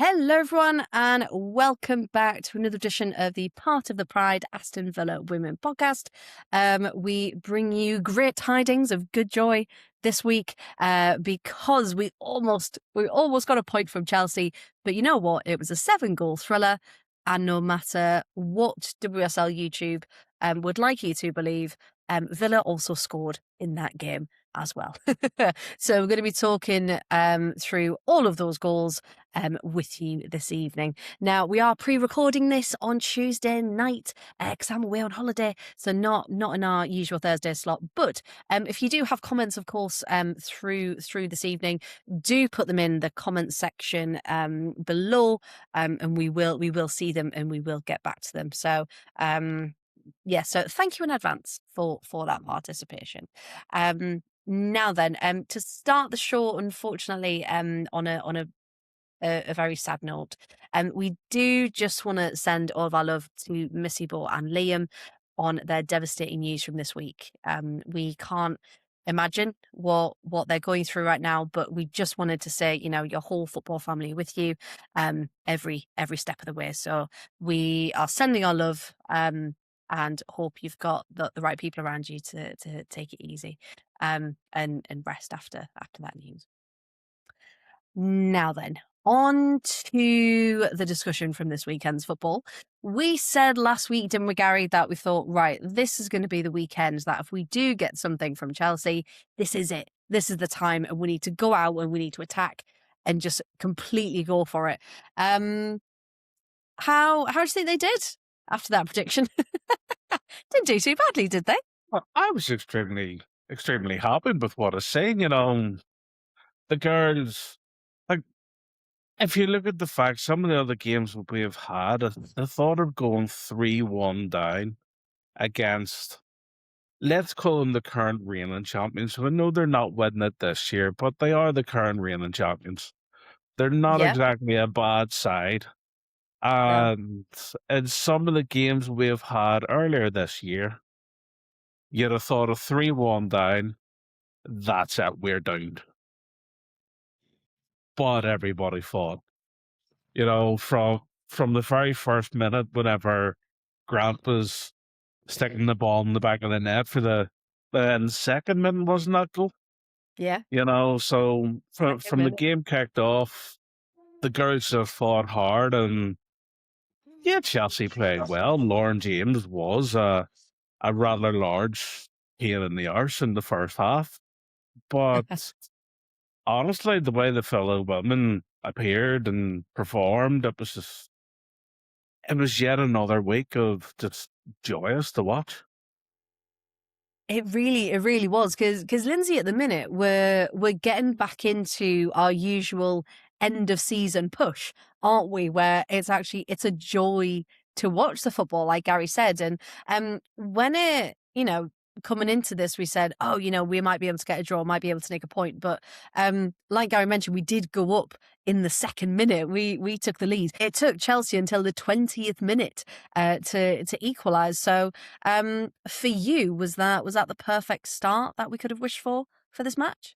Hello, everyone, and welcome back to another edition of the Part of the Pride Aston Villa Women podcast. We bring you great tidings of good joy this week because we almost got a point from Chelsea, but you know what? It was a 7-goal thriller, and no matter what WSL YouTube would like you to believe, Villa also scored in that game as well. So we're going to be talking through all of those goals with you this evening. Now, we are pre-recording this on Tuesday night because I'm away on holiday, so not in our usual Thursday slot. But if you do have comments, of course, through this evening, do put them in the comment section below, and we will see them and we will get back to them. So so thank you in advance for that participation. Now then, to start the show, unfortunately, on a very sad note, we do just want to send all of our love to Missy Bo and Liam on their devastating news from this week. We can't imagine what they're going through right now, but we just wanted to say, your whole football family with you, every step of the way. So we are sending our love, and hope you've got the right people around you to take it easy, and rest after that news. Now then, on to the discussion from this weekend's football. We said last week, didn't we, Gary, that we thought, right, this is going to be the weekend that if we do get something from Chelsea, this is it. This is the time, and we need to go out and we need to attack and just completely go for it. How do you think they did after that prediction? Didn't do too badly, did they? Well, I was extremely happy with what I was saying. The girls, like, if you look at the fact, some of the other games that we have had, the thought of going 3-1 down against, let's call them the current reigning champions. So I know they're not winning it this year, but they are the current reigning champions. They're not exactly a bad side. And in some of the games we have had earlier this year, you'd have thought of 3-1 down, that's it, we're doomed. But everybody fought. From the very first minute, whenever Grant was sticking the ball in the back of the net for the second minute, wasn't that goal? Yeah. So from the game kicked off, the girls have fought hard, and Chelsea played well. Lauren James was a rather large pain in the arse in the first half. But honestly, the way the fellow women appeared and performed, it was yet another week of just joyous to watch. It really was, because Lyndsey at the minute we're getting back into our usual end of season push, aren't we? Where it's a joy to watch the football, like Gary said, and when it coming into this, we said, we might be able to get a draw, might be able to make a point, but like Gary mentioned, we did go up in the second minute. We took the lead. It took Chelsea until the 20th minute to equalise. So for you, was that the perfect start that we could have wished for this match?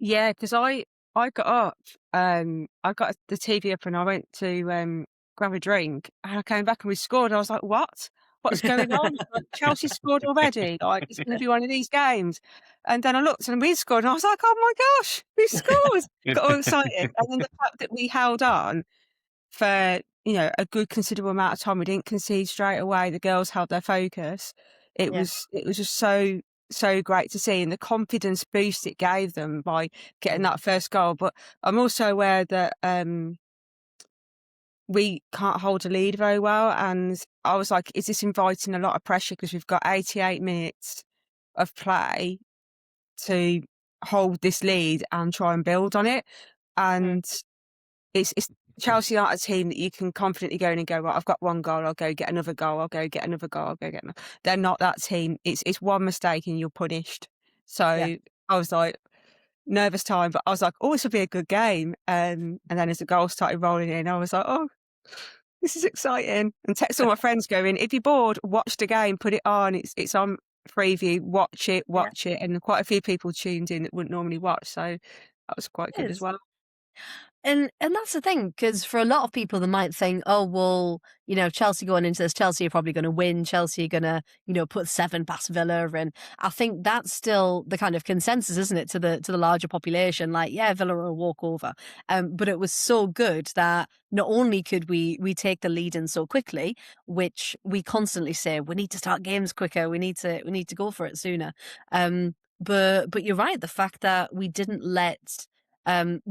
Yeah, because I got up, I got the TV up and I went to grab a drink, and I came back and we scored. I was like, what? What's going on? Like, Chelsea scored already. Like, it's going to be one of these games. And then I looked and we scored, and I was like, oh my gosh, we scored! Got all excited. And then the fact that we held on for a good considerable amount of time, we didn't concede straight away. The girls held their focus. It was just so great to see, and the confidence boost it gave them by getting that first goal. But I'm also aware that we can't hold a lead very well, and I was like, is this inviting a lot of pressure, because we've got 88 minutes of play to hold this lead and try and build on it? And it's Chelsea aren't a team that you can confidently go in and go, right, I've got one goal, I'll go get another goal, I'll go get another goal, I'll go get another. They're not that team. It's one mistake and you're punished. So I was like, nervous time, but I was like, oh, this will be a good game. And then as the goals started rolling in, I was like, oh, this is exciting. And text all my friends going, if you're bored, watch the game, put it on. It's on preview, watch it. And quite a few people tuned in that wouldn't normally watch. So that was quite good as well. And that's the thing, because for a lot of people, they might think, oh, well, Chelsea going into this, Chelsea are probably going to win. Chelsea are going to, put 7 past Villa. And I think that's still the kind of consensus, isn't it, to the larger population? Like, yeah, Villa are a walkover. But it was so good that not only could we take the lead in so quickly, which we constantly say, we need to start games quicker. We need to go for it sooner. But you're right. The fact that we didn't let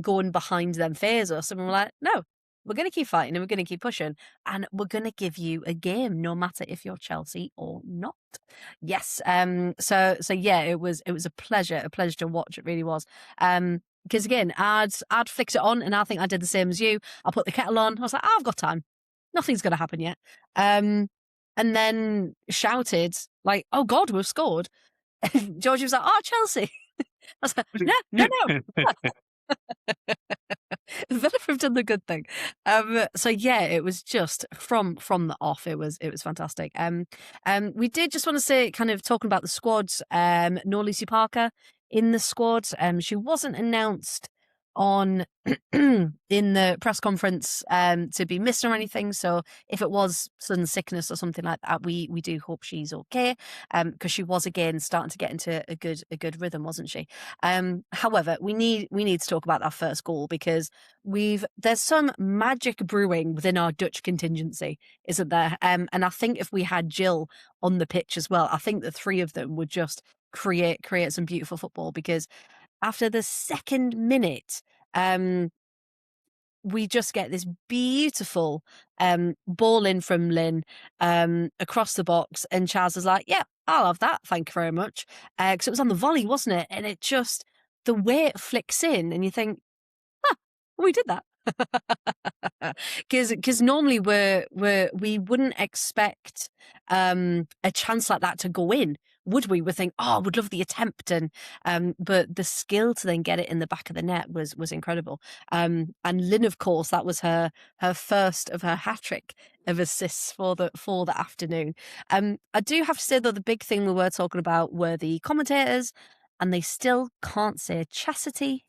going behind them phase us, and we're like, no, we're going to keep fighting and we're going to keep pushing, and we're going to give you a game, no matter if you're Chelsea or not. Yes. So yeah, it was a pleasure to watch. It really was. Because again, I'd flicked it on, and I think I did the same as you. I put the kettle on. I was like, oh, I've got time. Nothing's going to happen yet. And then shouted like, oh God, we've scored. And Georgie was like, oh, Chelsea. I was like, no. Villa have done the good thing. So yeah, it was just from the off. It was fantastic. We did just want to say, kind of talking about the squads. No Lucy Parker in the squad. She wasn't announced on in the press conference to be missed or anything. So if it was sudden sickness or something like that, we do hope she's okay. Because she was again starting to get into a good rhythm, wasn't she? However, we need to talk about that first goal, because there's some magic brewing within our Dutch contingency, isn't there? And I think if we had Jill on the pitch as well, I think the three of them would just create some beautiful football, because after the second minute, we just get this beautiful ball in from Lynn across the box, and Chaz is like, yeah, I'll have that, thank you very much, because it was on the volley, wasn't it? And it just, the way it flicks in, and you think, we did that. Because normally we wouldn't expect a chance like that to go in, would we? We think, oh, we'd love the attempt, and but the skill to then get it in the back of the net was incredible. And Lynn, of course, that was her first of her hat trick of assists for the afternoon. I do have to say, though, the big thing we were talking about were the commentators, and they still can't say Chasity.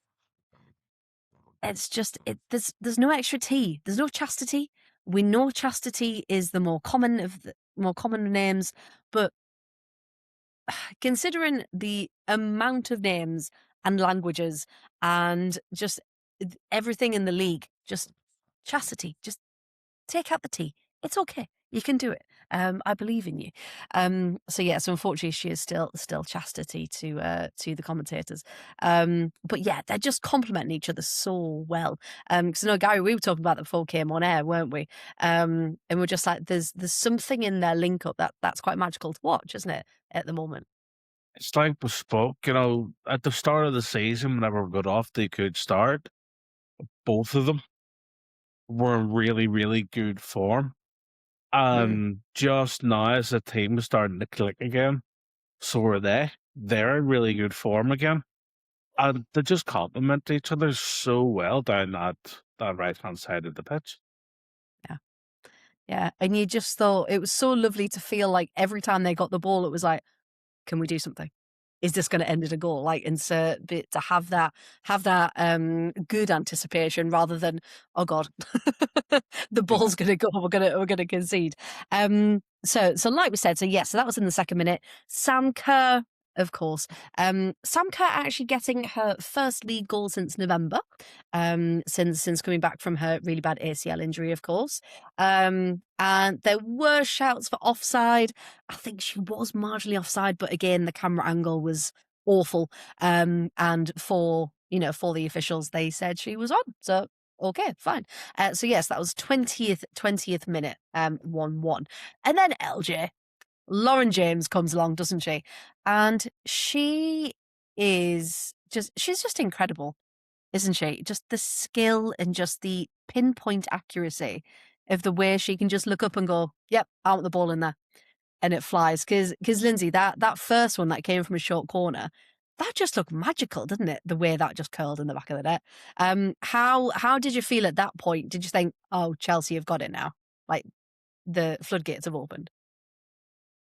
It's just, there's no extra T. There's no Chastity. We know Chastity is the more common of names, but considering the amount of names and languages and just everything in the league, just Chastity, just take out the T. It's okay. You can do it. I believe in you. So unfortunately, she is still Chastity to the commentators. But yeah, they're just complimenting each other so well. Because I know, Gary, we were talking about that before we came on air, weren't we? And we're just like, there's something in their link up that's quite magical to watch, isn't it? At the moment. It's like we spoke, at the start of the season, whenever we got off the good start, both of them were in really, really good form. And just now, as the team is starting to click again, so are they. They're in really good form again. And they just complement each other so well down that right-hand side of the pitch. Yeah. And you just thought it was so lovely to feel like every time they got the ball, it was like, can we do something? Is this going to end in a goal? Like, insert bit to have that good anticipation, rather than, oh God, the ball's going to go, we're going to concede. So like we said, so that was in the second minute. Sam Kerr, of course. Sam Kerr actually getting her first league goal since November, since coming back from her really bad ACL injury, of course. And there were shouts for offside. I think she was marginally offside, but again, the camera angle was awful. And for the officials, they said she was on. So okay, fine. So yes, that was 20th minute, 1-1. And then LJ, Lauren James comes along, doesn't she? And she's just incredible, isn't she? Just the skill and just the pinpoint accuracy of the way she can just look up and go, yep, I want the ball in there. And it flies. Because Lyndsey, that first one that came from a short corner, that just looked magical, didn't it? The way that just curled in the back of the net. How did you feel at that point? Did you think, oh, Chelsea have got it now? Like, the floodgates have opened?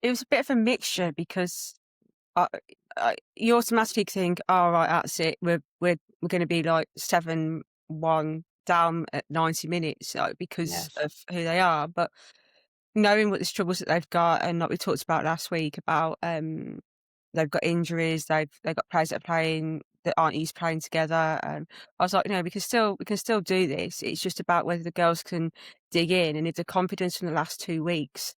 It was a bit of a mixture, because you automatically think, oh, right, that's it. We're going to be like 7 1 down at 90 minutes because Yes. of who they are. But knowing what the struggles that they've got, and like we talked about last week about they've got injuries, they've got players that are playing that aren't used to playing together. I was like, we can still do this. It's just about whether the girls can dig in, and if the confidence from the last 2 weeks,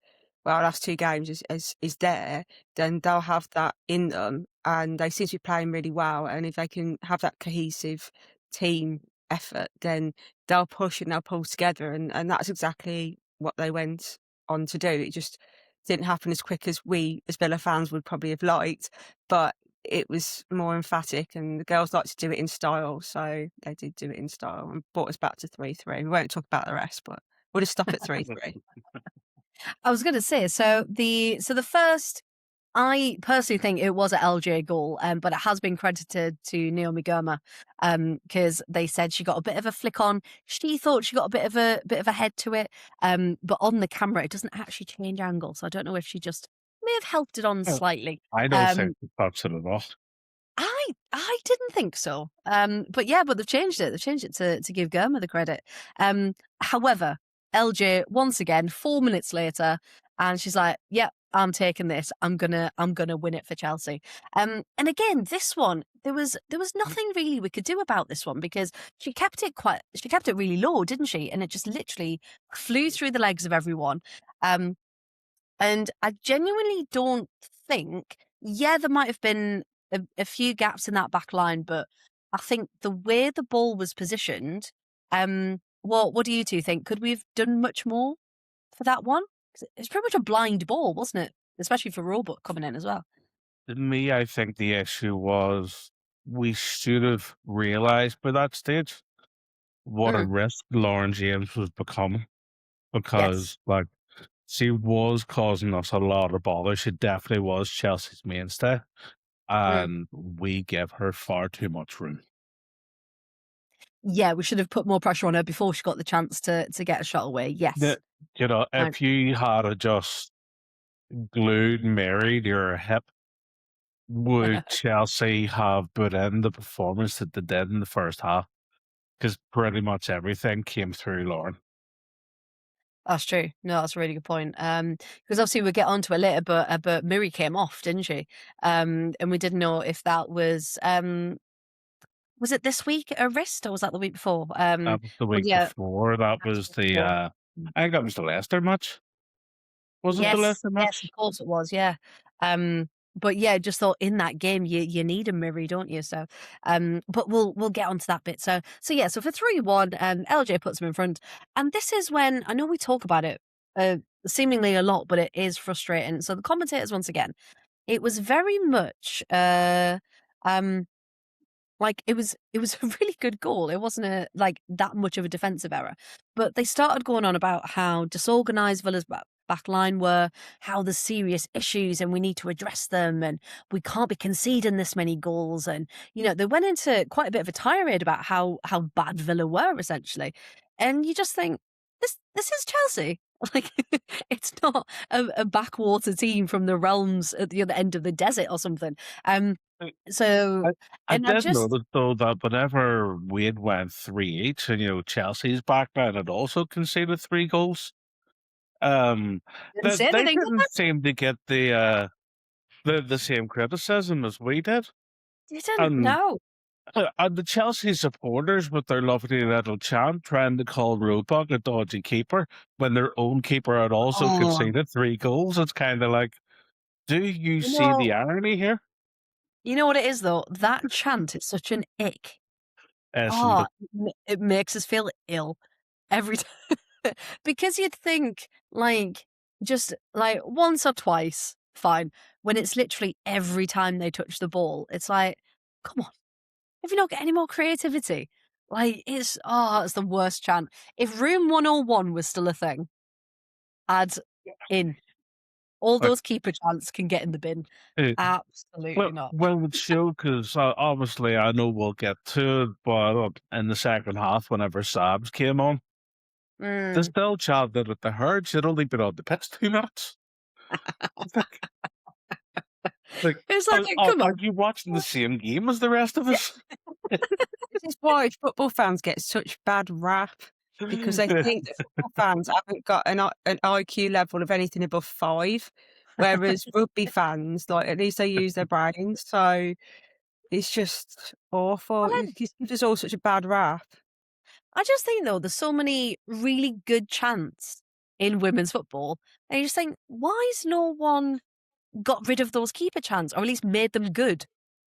last 2 games is there, then they'll have that in them, and they seem to be playing really well. And if they can have that cohesive team effort, then they'll push and they'll pull together, and that's exactly what they went on to do. It just didn't happen as quick as we, as Villa fans, would probably have liked, but it was more emphatic, and the girls like to do it in style, so they did do it in style and brought us back to 3-3. We won't talk about the rest, but we'll just stop at 3-3. I was going to say, so the first, I personally think it was an LJ goal, but it has been credited to Naomi Girma, because they said she got a bit of a flick on. She thought she got a bit of a head to it, but on the camera it doesn't actually change angle. So I don't know if she just may have helped it on Oh, slightly. I don't think the touched it at all. I didn't think so. But they've changed it. They've changed it to give Girma the credit. However, LJ once again 4 minutes later, and she's like, "Yep, I'm taking this. I'm gonna win it for Chelsea." And again, this one there was nothing really we could do about this one because she kept it really low, didn't she? And it just literally flew through the legs of everyone. And I genuinely don't think, there might have been a few gaps in that back line, but I think the way the ball was positioned, what do you two think? Could we have done much more for that one? 'Cause it was pretty much a blind ball, wasn't it? Especially for Roebuck coming in as well. To me, I think the issue was we should have realized by that stage what a Mm, risk Lauren James was becoming yes. because, like, she was causing us a lot of bother. She definitely was Chelsea's mainstay, Mm. and we give her far too much room. Yeah, we should have put more pressure on her before she got the chance to get a shot away. Yes. The, I, if you had a just glued Mary to your hip, would Chelsea have put in the performance that they did in the first half? Because pretty much everything came through Lauren. That's true. No, that's a really good point. Because obviously we'll get onto it later, but Miri came off, didn't she? And we didn't know if that was it this week a wrist or was that the week before? That was the But week yeah, before. That that's was the week the, before. Mm. I think that was the Leicester match. Was it the Yes, Leicester yes, of match? course it was. Yeah. Um, but yeah, just thought in that game you need a Miri, don't you? So, but we'll get onto that bit. So for 3-1, LJ puts him in front, and this is when I know we talk about it seemingly a lot, but it is frustrating. So the commentators once again, it was very much um like it was a really good goal. It wasn't like that much of a defensive error. But they started going on about how disorganized Villa's back line were, how there's serious issues and we need to address them and we can't be conceding this many goals. And they went into quite a bit of a tirade about how bad Villa were essentially. And you just think this is Chelsea. Like it's not a backwater team from the realms at the other end of the desert or something. So I I and I did just notice though that whenever Wade went 3 each, and Chelsea's backline had also conceded 3 goals. didn't That say they anything, did didn't seem to get the same criticism as we did, they? Didn't, and no. and the Chelsea supporters with their lovely little chant trying to call Roebuck a dodgy keeper when their own keeper had also Oh, conceded 3 goals. It's kind of like, do you you see know the irony here? you know what it is though? That chant is such an ick. Isn't Oh, it? it makes us feel ill every time. Because you'd think, like, just, like, once or twice, fine. When it's literally every time they touch the ball, it's like, "Come on, have you not got any more creativity?" Like, it's the worst chant. If Room 101 was still a thing, I'd in. All Like, those keeper chants can get in the bin. eh, Absolutely not. well, it's show because obviously I know we'll get to it, but in the second half, whenever Sabs came on, they Mm. still chanted at the herd. She'd only been on the pitch 2 minutes. Like, It's like, come are on. you watching the same game as the rest of us? This is why football fans get such bad rap, because they think that football fans haven't got an IQ level of anything above 5, whereas rugby fans, like, at least they use their brains. So it's just awful. Well, It gives us all such a bad rap. I just think though, there's so many really good chants in women's football, and you just think, why has no one got rid of those keeper chants, or at least made them good,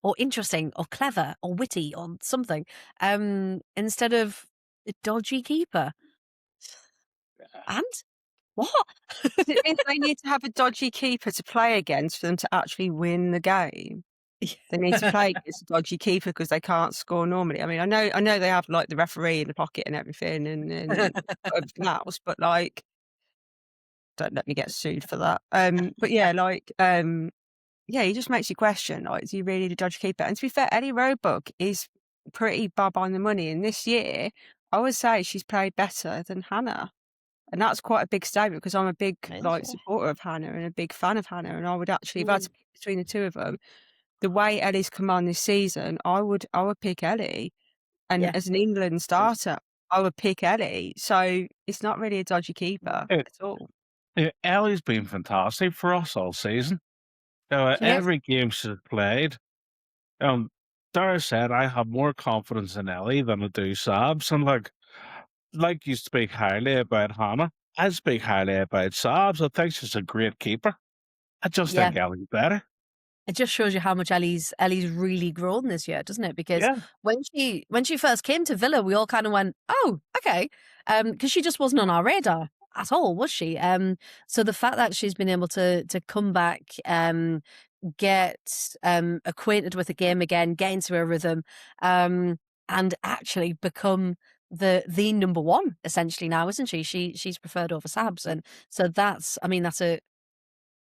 or interesting, or clever, or witty, or something, instead of a dodgy keeper? And what? Does it mean they need to have a dodgy keeper to play against for them to actually win the game? They need to play against a dodgy keeper because they can't score normally. I mean, I know they have, like, the referee in the pocket and everything and everything else, but, like, don't let me get sued for that. But yeah, like, yeah, he just makes you question, like, is he really the dodgy keeper? And to be fair, Ellie Roebuck is pretty bob on the money, and this year, I would say she's played better than Hannah. And that's quite a big statement because I'm a big, like, Mental. supporter of Hannah and a big fan of Hannah, and I would actually, if I had to Mm. pick between the two of them, the way Ellie's come on this season, I would pick Ellie. And Yeah. as an England starter, I would pick Ellie. So it's not really a dodgy keeper Uh, at all. Ellie's been fantastic for us all season. Yeah. Every game she's played, Dara said, I have more confidence in Ellie than I do Sabs. And like you speak highly about Hannah, I speak highly about Sabs. I think she's a great keeper. I just Yeah. think Ellie's better. It just shows you how much Ellie's really grown this year, doesn't it? Because Yeah. when she first came to Villa, we all kind of went, "Oh, okay," because she just wasn't on our radar at all, was she? So the fact that she's been able to come back, get acquainted with the game again, get into a rhythm, and actually become the number one essentially now, isn't she? She's preferred over Sabs, and so that's a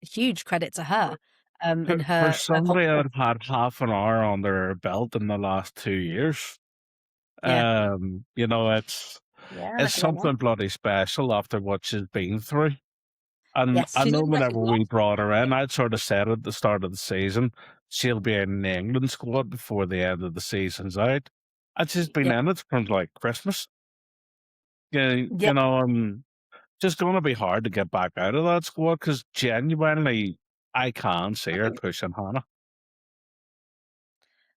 huge credit to her. For, And for her somebody confidence. that had half an hour on their belt in the last 2 years, Yeah. Yeah, it's look at that now. something bloody special after what she's been through. And Yes. I She's know done whenever we recognised. brought her in, I'd sort of said at the start of the season, she'll be in the England squad before the end of the season's out. And she's been Yeah. in it from like Christmas. Yeah. Just going to be hard to get back out of that squad because genuinely, I can't see her pushing Hannah.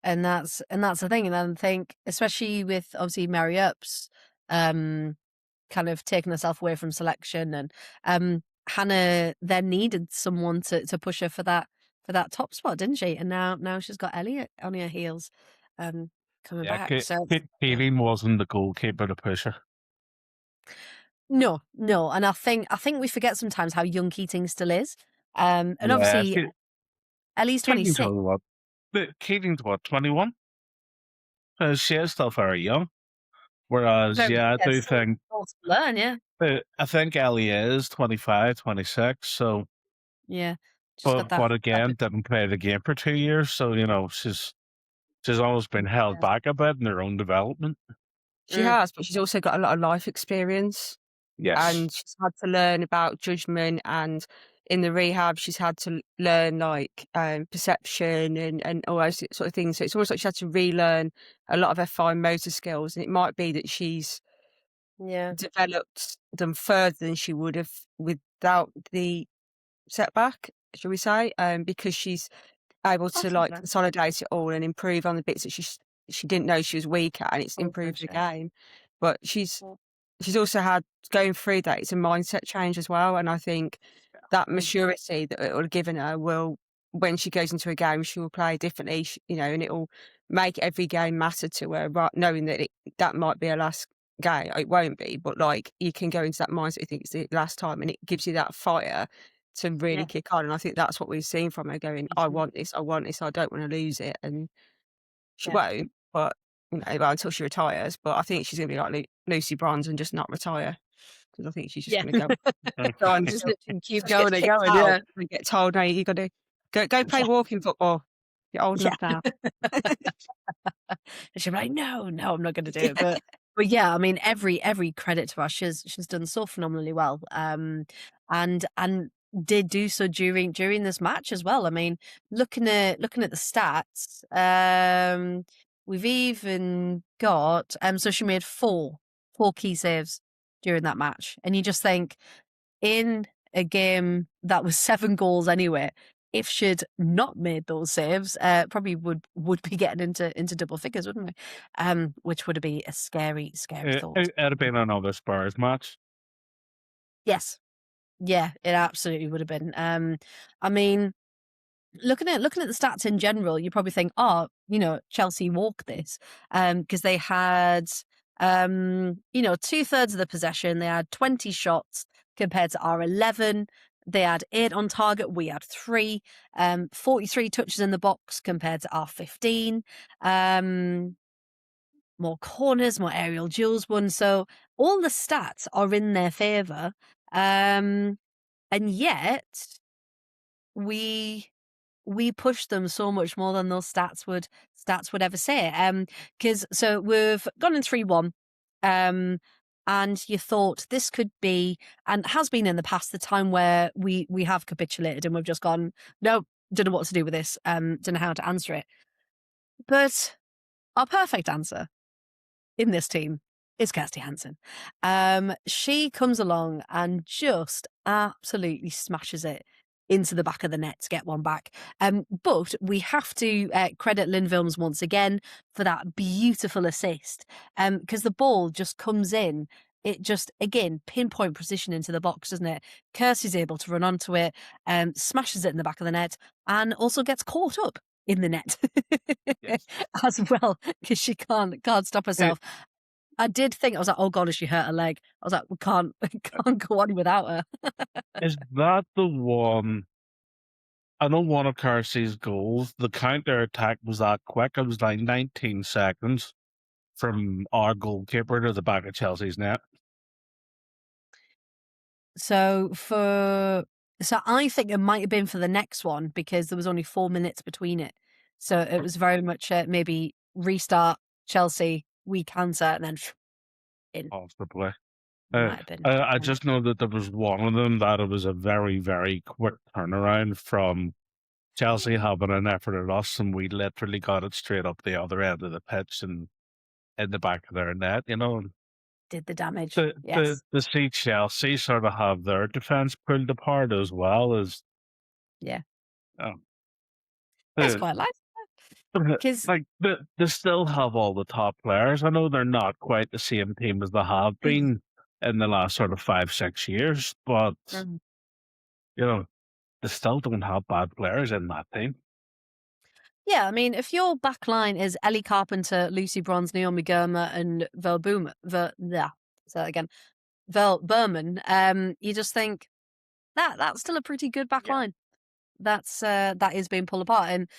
And that's the thing. And I think, especially with obviously Mary Earps, kind of taking herself away from selection, and Hannah then needed someone to push her for that top spot, didn't she? And now she's got Elliot on her heels, coming Yeah, back. So yeah. Keeling wasn't the goalkeeper to push her. No, no, and I think we forget sometimes how young Keating still is. And Yeah, obviously Ellie's Keating's 26. what? Keating's what, 21? She is still very young. Whereas, Very, yeah, I yeah, do still think more to learn, yeah. I think Ellie is 25, 26. So, Yeah. Just got but that again, bit. didn't play the game for 2 years. So, she's always been held Yeah. back a bit in her own development. She has, but she's also got a lot of life experience. Yes. And she's had to learn about judgment, and in the rehab she's had to learn, like, perception and all those sort of things. So it's almost like she had to relearn a lot of her fine motor skills, and it might be that she's Yeah. developed them further than she would have without the setback, shall we say, because she's able to, like, Possibly. consolidate it all and improve on the bits that she didn't know she was weak at, and it's Oh, for improved the sure. game. But she's also had, going through that, it's a mindset change as well, and I think that Mm. maturity that it will have given her will, when she goes into a game, she will play differently, and it'll make every game matter to her, right, knowing that that might be her last game. It won't be, but, like, you can go into that mindset, you think it's the last time, and it gives you that fire to really Yeah. kick on, and I think that's what we've seen from her, going, "I Mhm. want this, I don't wanna lose it," and she Yeah. won't, but, well, until she retires, but I think she's gonna be like Lucy Bronze and just not retire, because I think she's just Yeah. gonna go on Just until literally keep she gets going and kicked going, out yeah. and get told, "No, you gotta go play Yeah. walking football. You're old Yeah. enough now." And she'll be like, "No, no, I'm not gonna do it." But yeah, I mean, every credit to her. She's done so phenomenally well. And did do so during this match as well. I mean, looking at the stats, we've even got so she made four key saves during that match, and you just think in a game that was 7 goals anyway, if she'd not made those saves, probably would be getting into double figures, wouldn't we? Which would be a scary thought. It'd have been another Spurs match. Yes. Yeah, it absolutely would have been. I mean, looking at the stats in general, you probably think, oh, Chelsea walked this, because they had, 2/3 of the possession. They had 20 shots compared to our 11. They had 8 on target. We had 3. 43 touches in the box compared to our 15. More corners, more aerial duels won. So all the stats are in their favour. And yet we pushed them so much more than those stats would ever say. Because so we've gone in 3-1. And you thought this could be, and has been in the past, the time where we have capitulated and we've just gone, no, don't know what to do with this, don't know how to answer it. But our perfect answer in this team is Kirsty Hansen. She comes along and just absolutely smashes it into the back of the net to get one back. But we have to credit Lynn Vilms once again for that beautiful assist, because the ball just comes in. It just, again, pinpoint precision into the box, doesn't it? Kirsty's able to run onto it, smashes it in the back of the net, and also gets caught up in the net Yes. as well, because she can't stop herself. I did think, I was like, oh God, has she hurt her leg? I was like, we can't go on without her. Is that the one? I know one of Kirsty's goals, the counter attack was that quick. It was like 19 seconds from our goalkeeper to the back of Chelsea's net. So I think it might have been for the next one because there was only 4 minutes between it. So it was very much maybe restart Chelsea, we cancer, and then in. Possibly. Might have been. I just know that there was one of them that it was a very, very quick turnaround from Chelsea having an effort at us, and we literally got it straight up the other end of the pitch and in the back of their net, and Did the damage. the Yes. see Chelsea sort of have their defence pulled apart as well as Yeah. um, It's the- quite nice. the- 'Cause- like they still have all the top players. I know they're not quite the same team as they have been in the last sort of 5-6 years, but Mm. they still don't have bad players in that team. Yeah, I mean, if your back line is Ellie Carpenter, Lucy Bronze, Naomi Gurma, and Vel Berman, you just think that's still a pretty good back Yeah. line. That is being pulled apart. And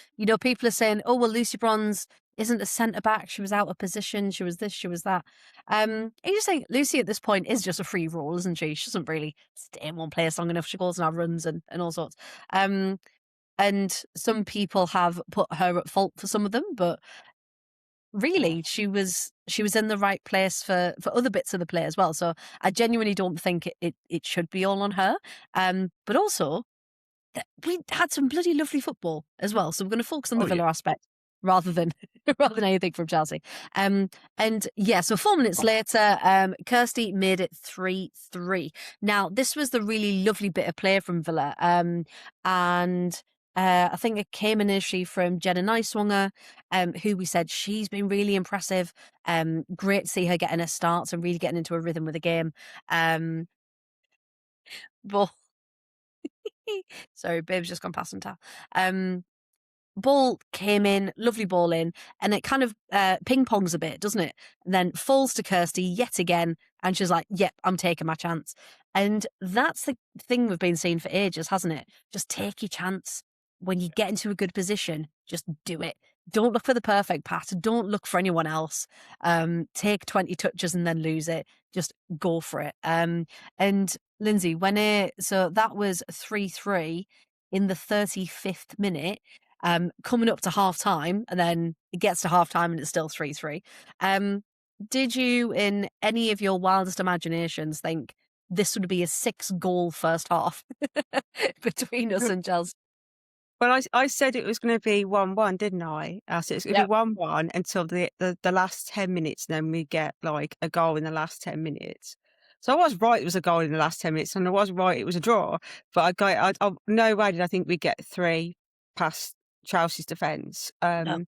people are saying, oh well, Lucy Bronze isn't a centre back, she was out of position, she was this, she was that. And you just think Lucy at this point is just a free roll, isn't she? She doesn't really stay in one place long enough. She goes and have runs and all sorts. And some people have put her at fault for some of them, but really she was in the right place for other bits of the play as well. So I genuinely don't think it should be all on her. But also we had some bloody lovely football as well. So we're going to focus on the Villa aspect rather than anything from Chelsea. And yeah, so 4 minutes later, Kirsty made it 3-3. Now, this was the really lovely bit of play from Villa. And I think it came initially from Jenna Niswanger, who we said she's been really impressive. Great to see her getting her starts and really getting into a rhythm with the game. But sorry, babe's just gone past some towel. Ball came in, lovely ball in, and it kind of ping pongs a bit, doesn't it? And then falls to Kirsty yet again, and she's like, yep, I'm taking my chance. And that's the thing we've been seeing for ages, hasn't it? Just take your chance. When you get into a good position, just do it. Don't look for the perfect pass. Don't look for anyone else. Take 20 touches and then lose it. Just go for it. And Lyndsey, so that was 3-3 in the 35th minute, coming up to half time, and then it gets to half time and it's still 3-3. Did you, in any of your wildest imaginations, think this would be a 6-goal first half between us and Chelsea. Well, I said it was going to be 1-1, didn't I? I said it's going to Yep. be 1-1 until the last 10 minutes, and then we get like a goal in the last 10 minutes. So I was right; it was a goal in the last 10 minutes, and I was right; it was a draw. But no way did I think we'd get 3 past Chelsea's defence. No.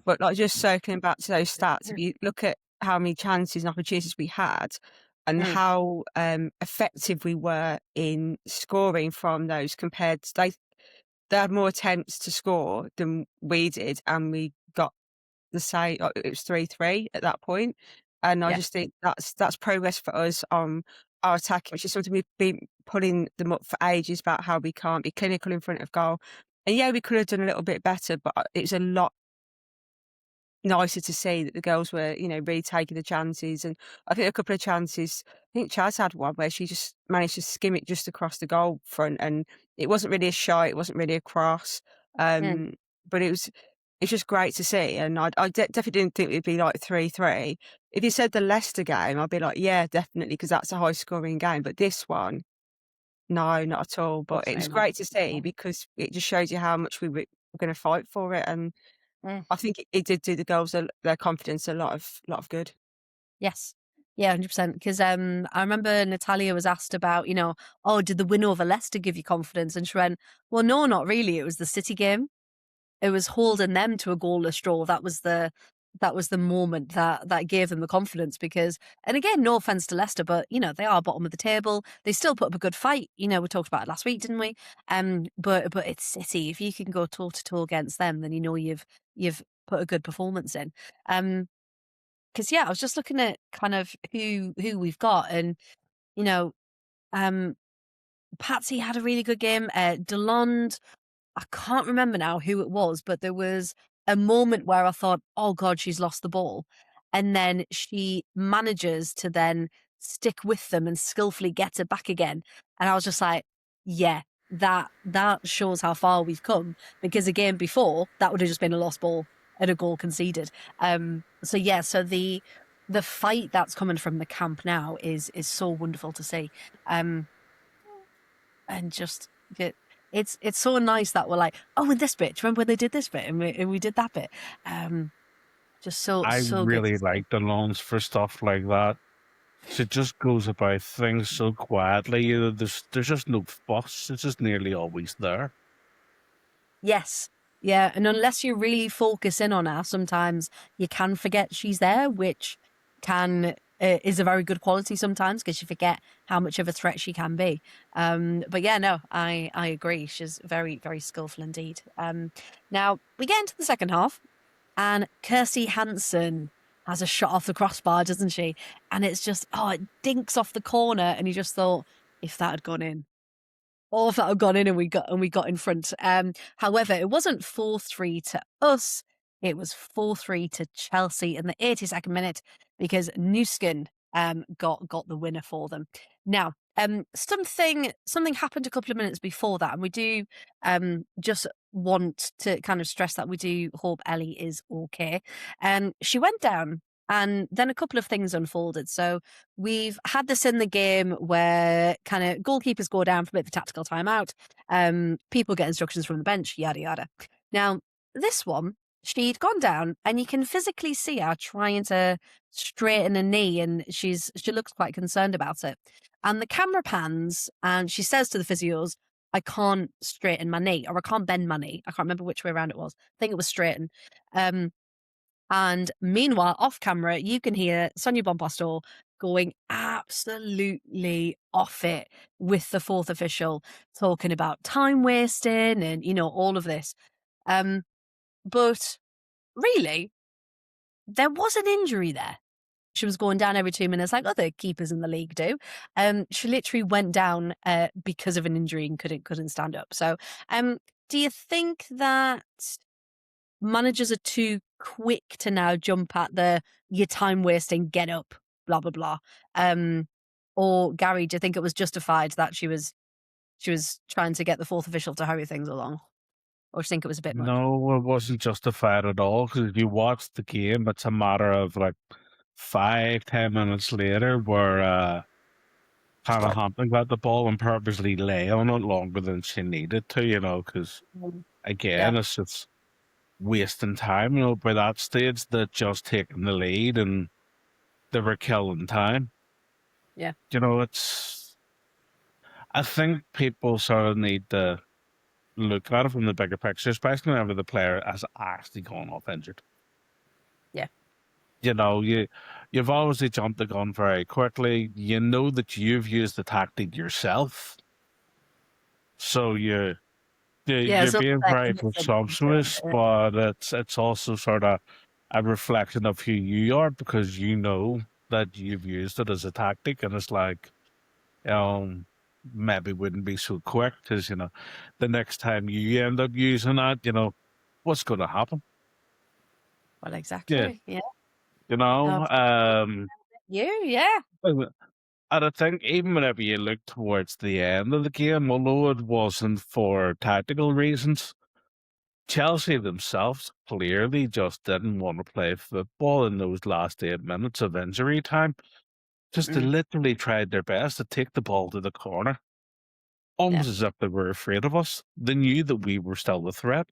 But like just circling back to those stats, if you look at how many chances and opportunities we had, and how effective we were in scoring from those compared to they had more attempts to score than we did, and we got the same. It was 3-3 at that point, and I Yeah. just think that's progress for us on our attacking, which is something we've been pulling them up for ages about how we can't be clinical in front of goal. And yeah, we could have done a little bit better, but it was a lot nicer to see that the girls were, really taking the chances. And I think a couple of chances, I think Chaz had one where she just managed to skim it just across the goal front, and it wasn't really a shot, it wasn't really a cross, but it's just great to see. And I definitely didn't think it'd be like 3-3. If you said the Leicester game, I'd be like, yeah, definitely, because that's a high scoring game. But this one, no, not at all. But it was great to see because it just shows you how much we were going to fight for it. And I think it did do the girls their confidence a lot of good. Yes. Yeah, 100%. Because I remember Natalia was asked about, oh, did the win over Leicester give you confidence? And she went, well, no, not really. It was the City game. It was holding them to a goalless draw. That was the moment that gave them the confidence. Because, and again, no offense to Leicester, but they are bottom of the table. They still put up a good fight. We talked about it last week, didn't we? But it's City. If you can go toe to toe against them, then you've put a good performance in. Because I was just looking at kind of who we've got, and Patsy had a really good game. Delonde, I can't remember now who it was, but there was a moment where I thought, oh God, she's lost the ball. And then she manages to then stick with them and skillfully get it back again. And I was just like, yeah, that shows how far we've come. Because a game before, that would have just been a lost ball and a goal conceded. So the fight that's coming from the camp now is so wonderful to see. And just it's so nice that we're like, oh, in this bit, do you remember when they did this bit and we did that bit? Just so I so really good. like the loans for stuff like that. She just goes about things so quietly. There's just no fuss. It's just nearly always there. Yes. Yeah, and unless you really focus in on her, sometimes you can forget she's there, which is a very good quality sometimes because you forget how much of a threat she can be. But yeah, no, I agree. She's very, very skillful indeed. Now we get into the second half, and Kirsty Hansen has a shot off the crossbar, doesn't she? And it's just, it dinks off the corner, and you just thought, if that had gone in. Or if that had gone in and we got in front. However, it wasn't 4-3 to us. It was 4-3 to Chelsea in the 82nd minute because Nuskin got the winner for them. Now, something happened a couple of minutes before that, and we do just want to kind of stress that we do hope Ellie is okay. She went down, and then a couple of things unfolded. So we've had this in the game where kind of goalkeepers go down for a bit of a tactical timeout. People get instructions from the bench, yada, yada. Now, this one, she'd gone down, and you can physically see her trying to straighten a knee, and she looks quite concerned about it. And the camera pans, and she says to the physios, I can't straighten my knee, or I can't bend my knee. I can't remember which way around it was. I think it was straighten. And meanwhile, off camera, you can hear Sonia Bompastor going absolutely off it with the fourth official, talking about time wasting and, all of this. But really, there was an injury there. She was going down every 2 minutes like other keepers in the league do. She literally went down because of an injury and couldn't stand up. So do you think that managers are too quick to now jump at your time wasting, get up, blah blah blah? Or Gary, do you think it was justified that she was trying to get the fourth official to hurry things along, or do you think it was a bit much? No, it wasn't justified at all. Because if you watch the game, it's a matter of like 5-10 minutes later where kind of Hampton got the ball and purposely lay on it longer than she needed to, because again, it's just wasting time, by that stage, they're just taking the lead and they were killing time. Yeah. I think people sort of need to look at it from the bigger picture, especially whenever the player has actually gone off injured. Yeah. You've obviously jumped the gun very quickly. You know that you've used the tactic yourself. So you're being very presumptuous, but it's also sort of a reflection of who you are, because you know that you've used it as a tactic, and it's like, maybe wouldn't be so quick, because the next time you end up using that, what's going to happen? Well, exactly. Yeah. Yeah. Yeah. And I think even whenever you look towards the end of the game, although it wasn't for tactical reasons, Chelsea themselves clearly just didn't want to play football in those last 8 minutes of injury time. Just they literally tried their best to take the ball to the corner, almost as if they were afraid of us. They knew that we were still the threat.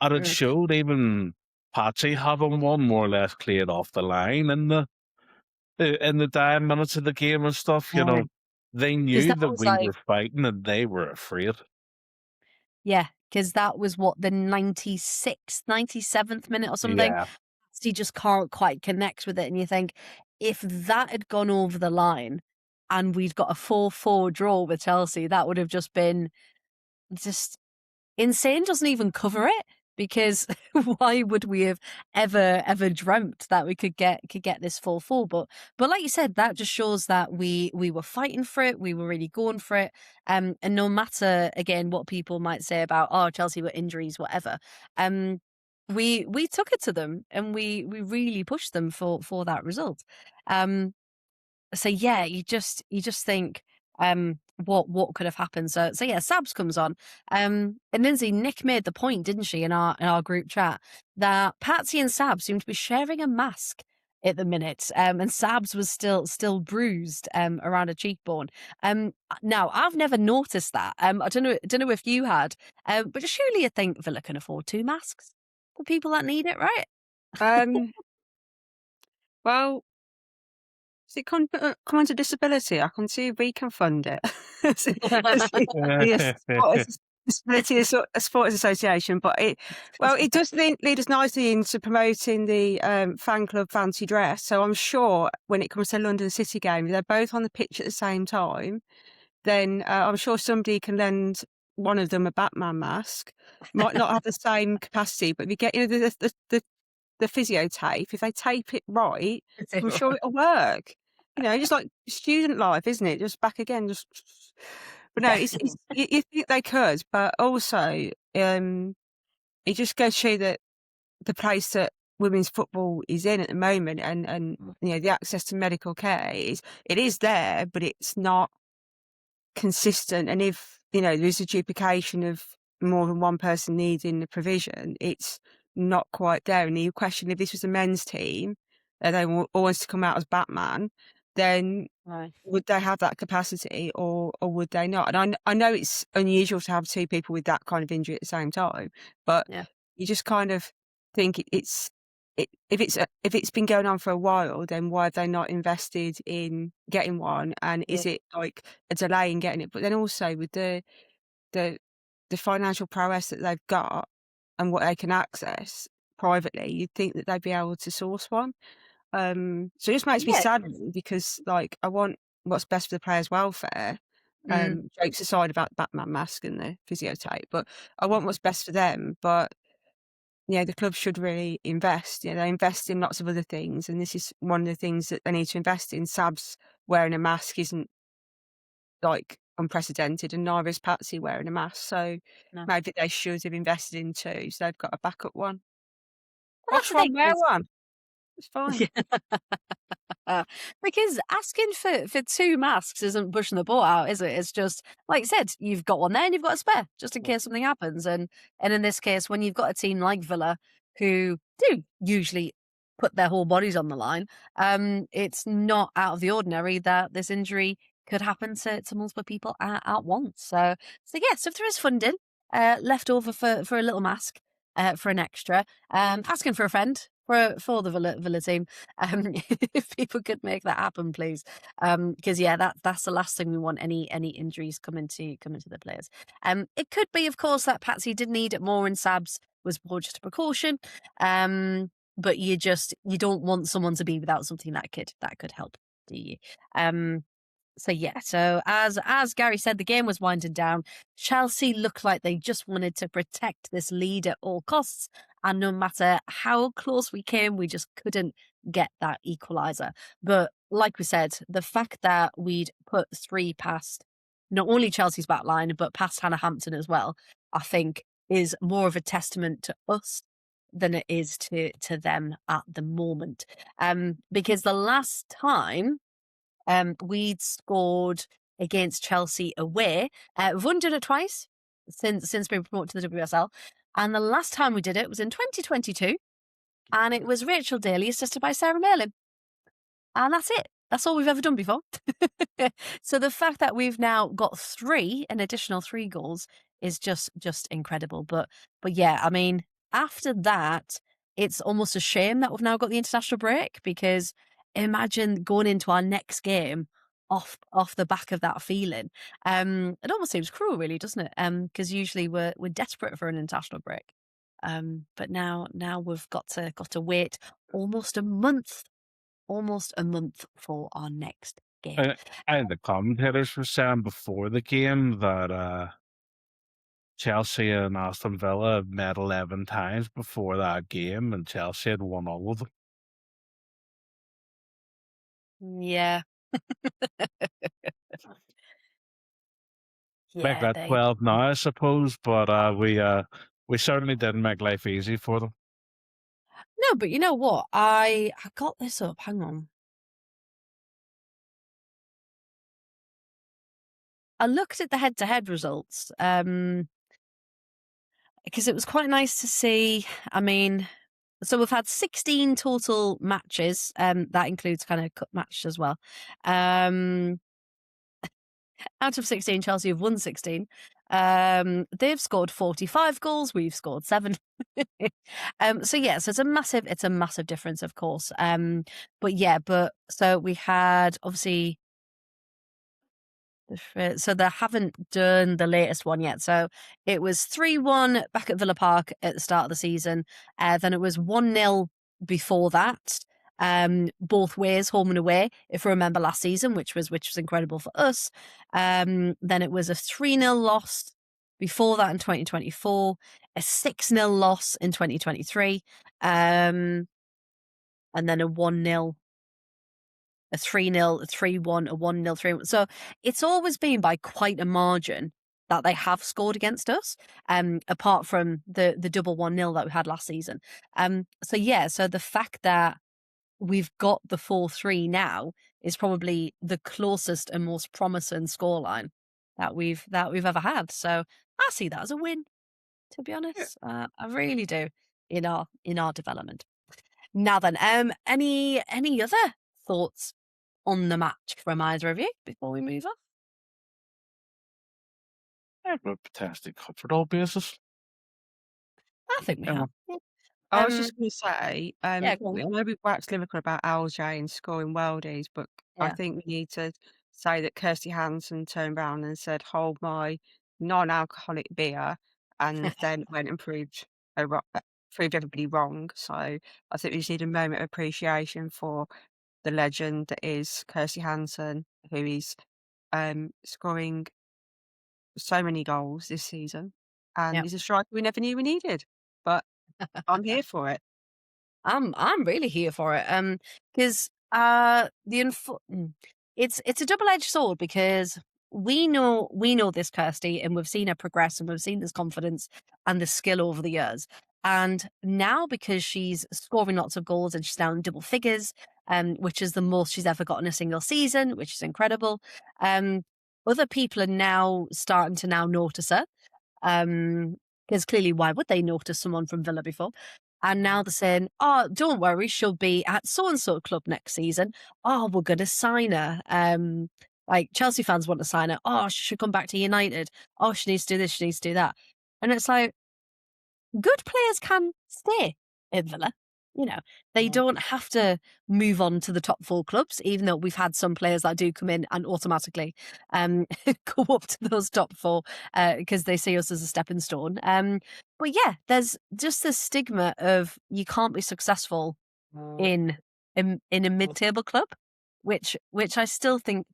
And it showed, even Patsy having one more or less cleared off the line in the dying minutes of the game and stuff. They knew that we were fighting and they were afraid. Yeah, because that was what, the 96th, 97th minute or something. Yeah. So you just can't quite connect with it, and you think, if that had gone over the line and we'd got a 4-4 draw with Chelsea, that would have just been just insane. Doesn't even cover it, because why would we have ever dreamt that we could get this 4-4? But like you said, that just shows that we were fighting for it. We were really going for it. And no matter, again, what people might say about, Chelsea were injuries, whatever. We took it to them, and we really pushed them for that result. So yeah, you just think, what could have happened. So yeah, Sabs comes on. And Lyndsey, Nick made the point, didn't she, in our group chat, that Patsy and Sabs seem to be sharing a mask at the minute. And Sabs was still bruised around a cheekbone. Now I've never noticed that. I don't know if you had, but surely you think Villa can afford 2 masks for people that need it, right? Well, does it come under disability? I can see if we can fund it. Disability Supporters Association, but it does lead us nicely into promoting the fan club fancy dress. So I'm sure when it comes to London City game, if they're both on the pitch at the same time, then I'm sure somebody can lend one of them a Batman mask. Might not have the same capacity, but if you get the physio tape, if they tape it right, I'm sure it'll work. Just like student life, isn't it? Just back again, but no, it's you think they could, but also it just goes to show that the place that women's football is in at the moment, and the access to medical care is there, but it's not consistent. And if there's a duplication of more than one person needing the provision, it's not quite there. And you question, if this was a men's team and they wants to come out as Batman, then would they have that capacity, or would they not? And I know it's unusual to have 2 people with that kind of injury at the same time, but you just kind of think if it's been going on for a while, then why have they not invested in getting one? And is it like a delay in getting it? But then also with the financial prowess that they've got and what they can access privately, you'd think that they'd be able to source one. So it just makes me sad, because I want what's best for the players' welfare. Jokes aside about the Batman mask and the physio tape, but I want what's best for them. But the club should really invest. They invest in lots of other things, and this is one of the things that they need to invest in. Sabs wearing a mask isn't unprecedented, and neither is Patsy wearing a mask. So maybe they should have invested in 2, so they've got a backup one. Watch one, wear one. It's fine. Because asking for 2 masks isn't pushing the boat out, is it? It's just, like you said, you've got one there and you've got a spare, just in case something happens. And in this case, when you've got a team like Villa, who do usually put their whole bodies on the line, it's not out of the ordinary that this injury could happen to multiple people at once. So yeah, so if there is funding left over for a little mask, for an extra, asking for a friend for the Villa team, if people could make that happen, please. Because yeah, that's the last thing we want, any injuries coming to the players. It could be, of course, that Patsy did need it more in Sabs was more just a precaution. But you don't want someone to be without something that could help, do you? So yeah, so as Gary said, the game was winding down. Chelsea looked like they just wanted to protect this lead at all costs, and no matter how close we came, we just couldn't get that equaliser. But like we said, the fact that we'd put 3 past not only Chelsea's back line, but past Hannah Hampton as well, I think is more of a testament to us than it is to them at the moment. Because the last time we'd scored against Chelsea away, we've only done it twice since being promoted to the WSL, and the last time we did it was in 2022, and it was Rachel Daly assisted by Sarah Merlin, and that's it. That's all we've ever done before. So the fact that we've now got an additional 3 goals is just incredible. But yeah, I mean, after that, it's almost a shame that we've now got the international break, because imagine going into our next game off the back of that feeling. It almost seems cruel, really, doesn't it? Because usually we're desperate for an international break. But now we've got to wait almost a month for our next game. And the commentators were saying before the game that Chelsea and Aston Villa met 11 times before that game, and Chelsea had won all of them. Yeah. Make Yeah, that 12 now, I suppose, but we certainly didn't make life easy for them. No, but you know what? I got this up. Hang on. I looked at the head-to-head results, because it was quite nice to see. I mean, so we've had 16 total matches. That includes kind of cup matches as well. Out of 16, Chelsea have won 16. They've scored 45 goals. We've scored 7. So yeah, so it's a massive difference, of course. But yeah, so we had obviously. So they haven't done the latest one yet. So it was 3-1 back at Villa Park at the start of the season. Then it was 1-0 before that. Both ways, home and away, if I remember last season, which was incredible for us. Then it was a 3-0 loss before that in 2024, a 6-0 loss in 2023, and then a 1-0, a 3-0, a 3-1, a 1-0, 3-1. So it's always been by quite a margin that they have scored against us, apart from the double 1-0 that we had last season. So yeah, so the fact that we've got the 4-3 now is probably the closest and most promising scoreline that we've ever had. So I see that as a win, to be honest. I really do, in our development. Now then, any other thoughts on the match from either of you before we move on? Yeah, but potentially comfortable basis. I think we have. I was just going to say, Yeah, go on. I know we've waxed lyrical about LJ and scoring worldies, but I Yeah. think we need to say that Kirsty Hansen turned around and said, "Hold my non-alcoholic beer," and then went and proved everybody wrong. So I think we just need a moment of appreciation for the legend that is Kirsty Hansen, who is scoring so many goals this season, and Yep. is a striker we never knew we needed. But I'm here for it. I'm really here for it. Because it's a double-edged sword, because we know this Kirsty, and we've seen her progress, and we've seen this confidence and the skill over the years. And now, because she's scoring lots of goals and she's now in double figures, which is the most she's ever got in a single season, which is incredible. Other people are now starting to notice her. Because clearly, why would they notice someone from Villa before? And now they're saying, "Oh, don't worry, she'll be at so and so club next season. Oh, we're going to sign her." Like Chelsea fans want to sign her. Oh, she should come back to United. Oh, she needs to do this. She needs to do that. And it's like, good players can stay in Villa. You know, they don't have to move on to the top 4 clubs, even though we've had some players that do come in and automatically go up to those top 4 because they see us as a stepping stone. But yeah, there's just this stigma of you can't be successful in a mid-table club, which I still think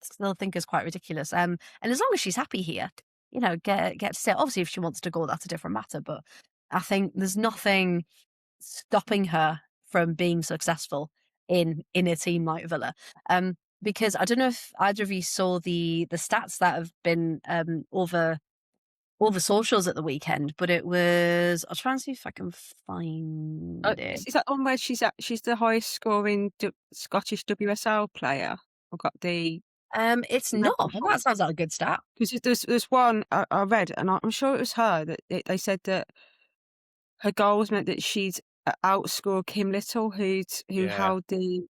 is quite ridiculous. And as long as she's happy here, you know, get to stay. Obviously, if she wants to go, that's a different matter. But I think there's nothing stopping her from being successful in a team like Villa. Because I don't know if either of you saw the stats that have been over socials at the weekend, but it was, I'll try and see if I can find it. Is that on where she's the highest scoring Scottish WSL player? I've got the It's not. That sounds like a good stat. because there's one I read, and I'm sure it was her that they said that her goals meant that she'd outscored Kim Little, who Yeah. held the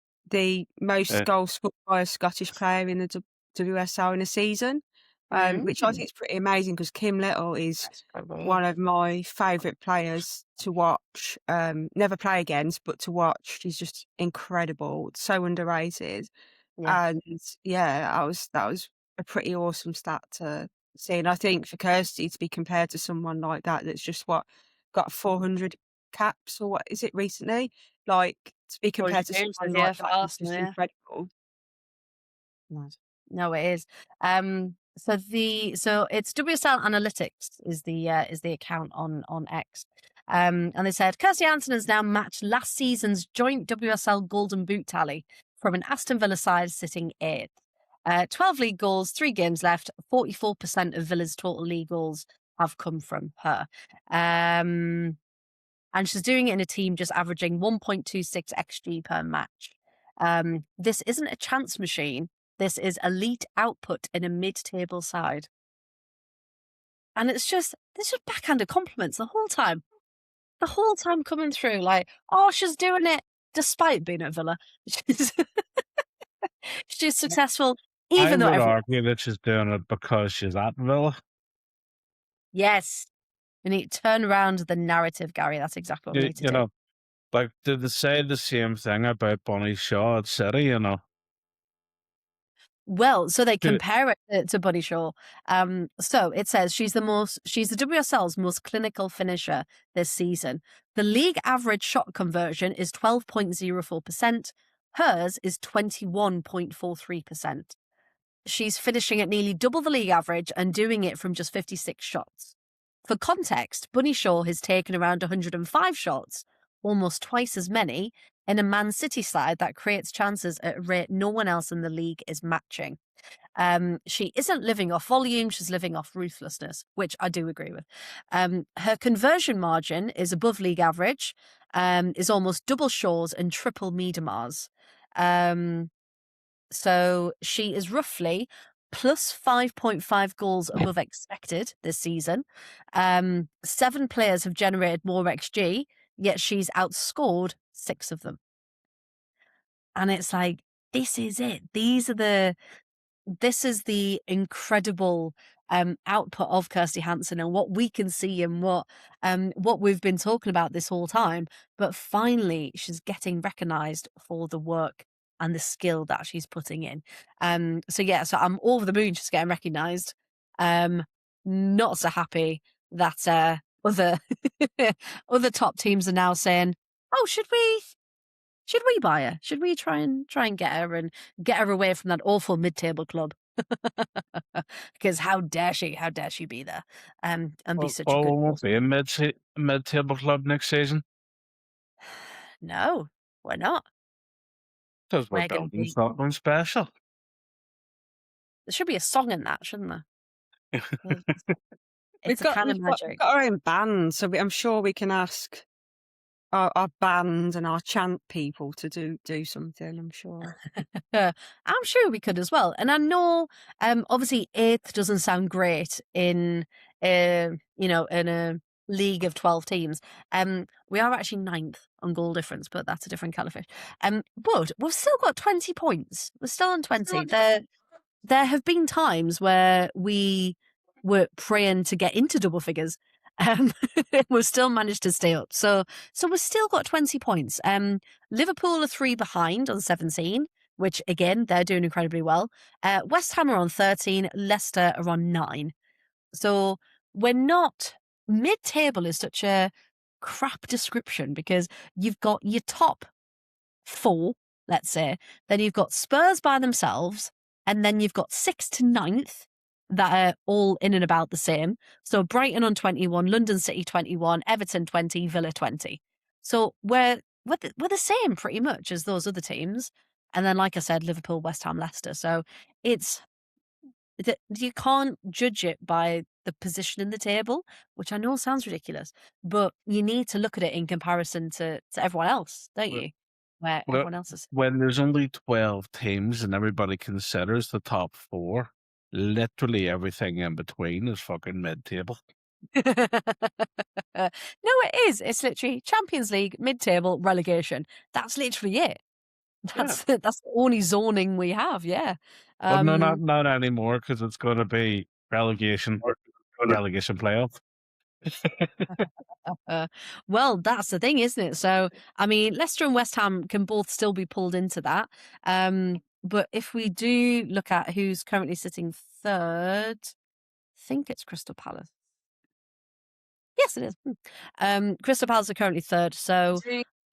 most goals scored by a Scottish player in the WSL in a season, which I think is pretty amazing because Kim Little is one of my favourite players to watch. Never play against, but to watch. She's just incredible, so underrated. Yeah. And yeah, that was a pretty awesome stat to see. And I think for Kirsty to be compared to someone like that, that's just got 400 caps or what is it recently? Like to be compared to someone like for that is Arsenal, just yeah. incredible. No, it is. So it's WSL Analytics is the account on X. And they said Kirsty Anderson has now matched last season's joint WSL Golden Boot tally from an Aston Villa side sitting 8th. 12 league goals, 3 games left. 44% of Villa's total league goals have come from her. And she's doing it in a team just averaging 1.26 XG per match. This isn't a chance machine. This is elite output in a mid-table side. And it's just backhanded compliments the whole time. The whole time coming through like, oh, she's doing it despite being at Villa. She's successful even though I would everyone... argue that she's doing it because she's at Villa. Yes. We need to turn around the narrative, Gary. That's exactly what we need to do. Know, like, did they say the same thing about Bunny Shaw at City, you know? Well, so they compare it to Bunny Shaw. So it says she's the WSL's most clinical finisher this season. The league average shot conversion is 12.04%. Hers is 21.43%. She's finishing at nearly double the league average and doing it from just 56 shots. For context, Bunny Shaw has taken around 105 shots, almost twice as many, in a Man City side that creates chances at a rate no one else in the league is matching. She isn't living off volume, she's living off ruthlessness, which I do agree with. Her conversion margin is above league average, is almost double Shaw's and triple Miedemar's. So she is roughly plus 5.5 goals above expected this season. 7 players have generated more XG, yet she's outscored 6 of them. And it's like, this is it. This is the incredible output of Kirsty Hansen and what we can see and what we've been talking about this whole time. But finally, she's getting recognised for the work and the skill that she's putting in. So I'm over the moon she's getting recognised. Not so happy that other other top teams are now saying, oh, should we buy her? Should we try and get her and get her away from that awful mid-table club? Because how dare she be there and be such a good... won't be a mid-table club next season. No, we're not. Because we're building something special. There should be a song in that, shouldn't there? It's We've kind of magic. We've got our own band, so I'm sure we can ask our band and our chant people to do something. I'm sure. I'm sure we could as well. And I know, obviously, 8th doesn't sound great in in a league of 12 teams. We are actually 9th on goal difference, but that's a different kettle of fish. But we've still got 20 points. We're still on 20. there have been times where we were praying to get into double figures. We've still managed to stay up. So we've still got 20 points. Liverpool are 3 behind on 17, which again, they're doing incredibly well. West Ham are on 13, Leicester are on 9. So we're not, mid-table is such a crap description because you've got your top 4, let's say, then you've got Spurs by themselves, and then you've got 6th to 9th that are all in and about the same. So Brighton on 21, London City 21, Everton 20, Villa 20. So we're the same pretty much as those other teams. And then, like I said, Liverpool, West Ham, Leicester. So you can't judge it by the position in the table, which I know sounds ridiculous, but you need to look at it in comparison to everyone else, don't Well, you? Where well, everyone else is. when there's only 12 teams and everybody considers the top 4, literally everything in between is fucking mid-table. No, it is. It's literally Champions League, mid-table, relegation. That's literally it. Yeah. That's the only zoning we have. Yeah. Well, no, not anymore, because it's going to be relegation playoff. Well, that's the thing, isn't it? So, I mean, Leicester and West Ham can both still be pulled into that. But if we do look at who's currently sitting third, I think it's Crystal Palace. Yes, it is. Crystal Palace are currently third, so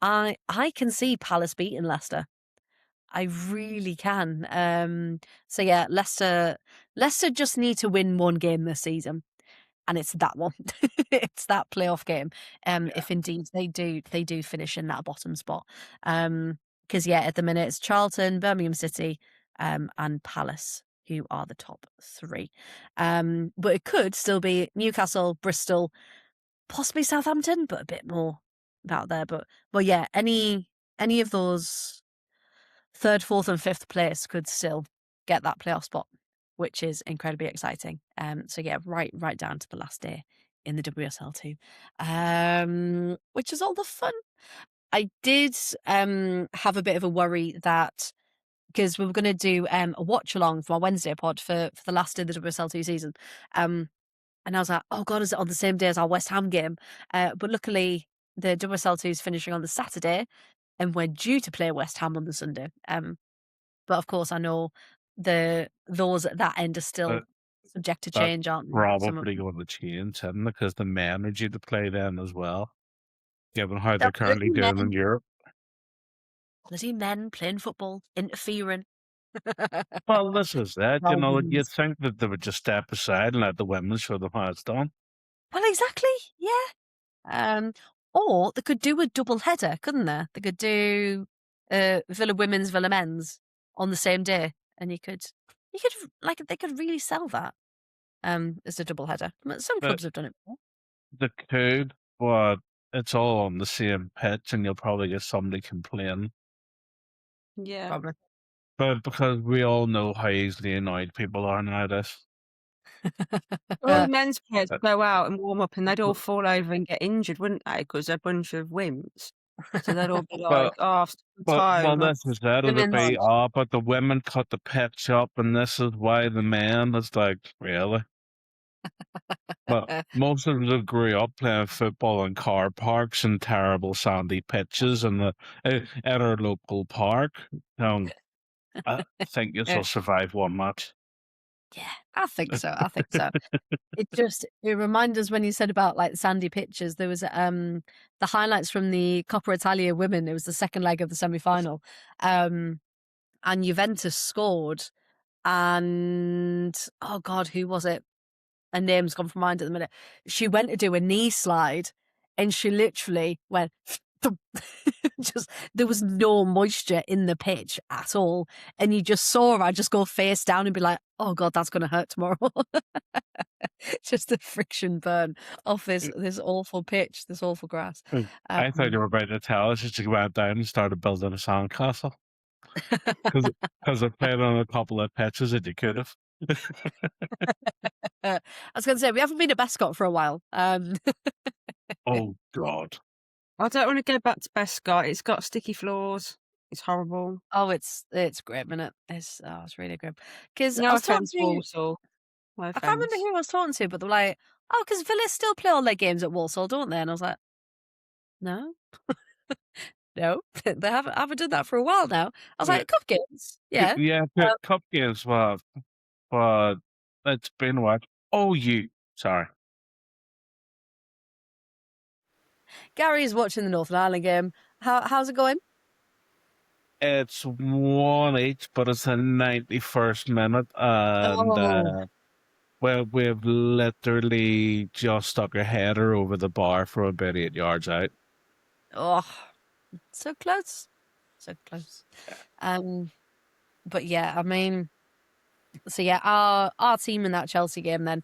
I can see Palace beating Leicester. I really can. So yeah, Leicester just need to win one game this season, and it's that one. It's that playoff game. If indeed they do finish in that bottom spot. Because yeah, at the minute it's Charlton, Birmingham City, and Palace who are the top 3. But it could still be Newcastle, Bristol, possibly Southampton, but a bit more out there. But yeah, any of those 3rd, 4th, and 5th place could still get that playoff spot, which is incredibly exciting. So yeah, right down to the last day in the WSL too, which is all the fun. I did have a bit of a worry that because we were going to do a watch along for our Wednesday pod for the last day of the WSL 2 season. And I was like, oh God, is it on the same day as our West Ham game? But luckily, the WSL 2 is finishing on the Saturday, and we're due to play West Ham on the Sunday. But of course, I know those at that end are still subject to change, aren't they? Probably going to change, isn't it? Because the men are due to play then as well, given how they're They're currently bloody doing in Europe. Bloody men playing football, interfering. Well, this is it. You know, Problems. you'd think that they would just step aside and let the women show them how it's done. Well, exactly. Yeah. Or they could do a double header, couldn't they? They could do Villa Women's, Villa Men's on the same day, and you could like they could really sell that as a double header. Some clubs have done it before. They could, but it's all on the same pitch, and you'll probably get somebody complaining. Yeah. Probably. But because we all know how easily annoyed people are nowadays. All the men's players would go out and warm up and they'd all fall over and get injured, wouldn't they? Because they're a bunch of wimps. So they'd all be like, oh, well, this is it. It'll be, but the women cut the pitch up, and this is why the men is like, really? But most of them grew up playing football in car parks and terrible sandy pitches at our local park. I think this will survive one match. Yeah, I think so. It reminded us when you said about like sandy pitches. There was the highlights from the Coppa Italia women. It was the second leg of the semi-final, and Juventus scored. And oh God, who was it? Her name's gone from mind at the minute. She went to do a knee slide, and she literally went. Just there was no moisture in the pitch at all, and you just saw her just go face down and be like, "Oh God, that's going to hurt tomorrow." Just the friction burn off this awful pitch, this awful grass. I thought you were about to tell us that she went down and started building a sandcastle because they're playing on a couple of pitches that you could have. I was going to say we haven't been at Bescott for a while. Oh God. I don't want to go back to Bescott. It's got sticky floors. It's horrible. Oh, it's grim, innit? It's really grim. Because I No was talking offense, to Walsall. No I can't remember offense. who I was talking to, but they were like, "Oh, because Villa still play all their games at Walsall, don't they?" And I was like, "No, no, they haven't done that for a while now." I was Yeah, like, "Cup games, yeah." yeah, cup games, but it's been what? Oh, sorry. Gary's watching the Northern Ireland game. How's it going? It's one each, but it's the 91st minute, and Oh, well, we've literally just stuck a header over the bar from about 8 yards out. oh, so close, so close. Um, but yeah, I mean. So yeah, our team in that Chelsea game then,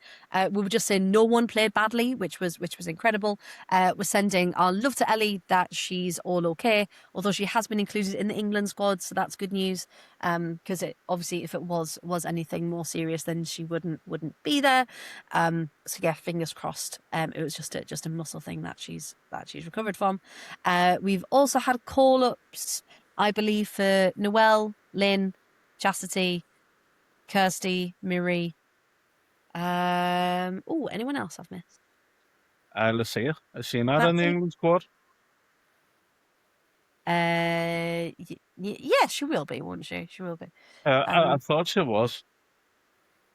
we were just saying no one played badly, which was incredible. We're sending our love to Ellie that she's all okay, although she has been included in the England squad, so that's good news. Because it obviously if it was anything more serious, then she wouldn't be there. So yeah, fingers crossed. It was just a muscle thing that she's recovered from. We've also had call ups, I believe, for Noelle, Lynn, Chasity. Kirsty, Miri. Anyone else I've missed? Lucia, is she not in That's the it. England squad? Yeah, she will be, won't she? She will be. I thought she was.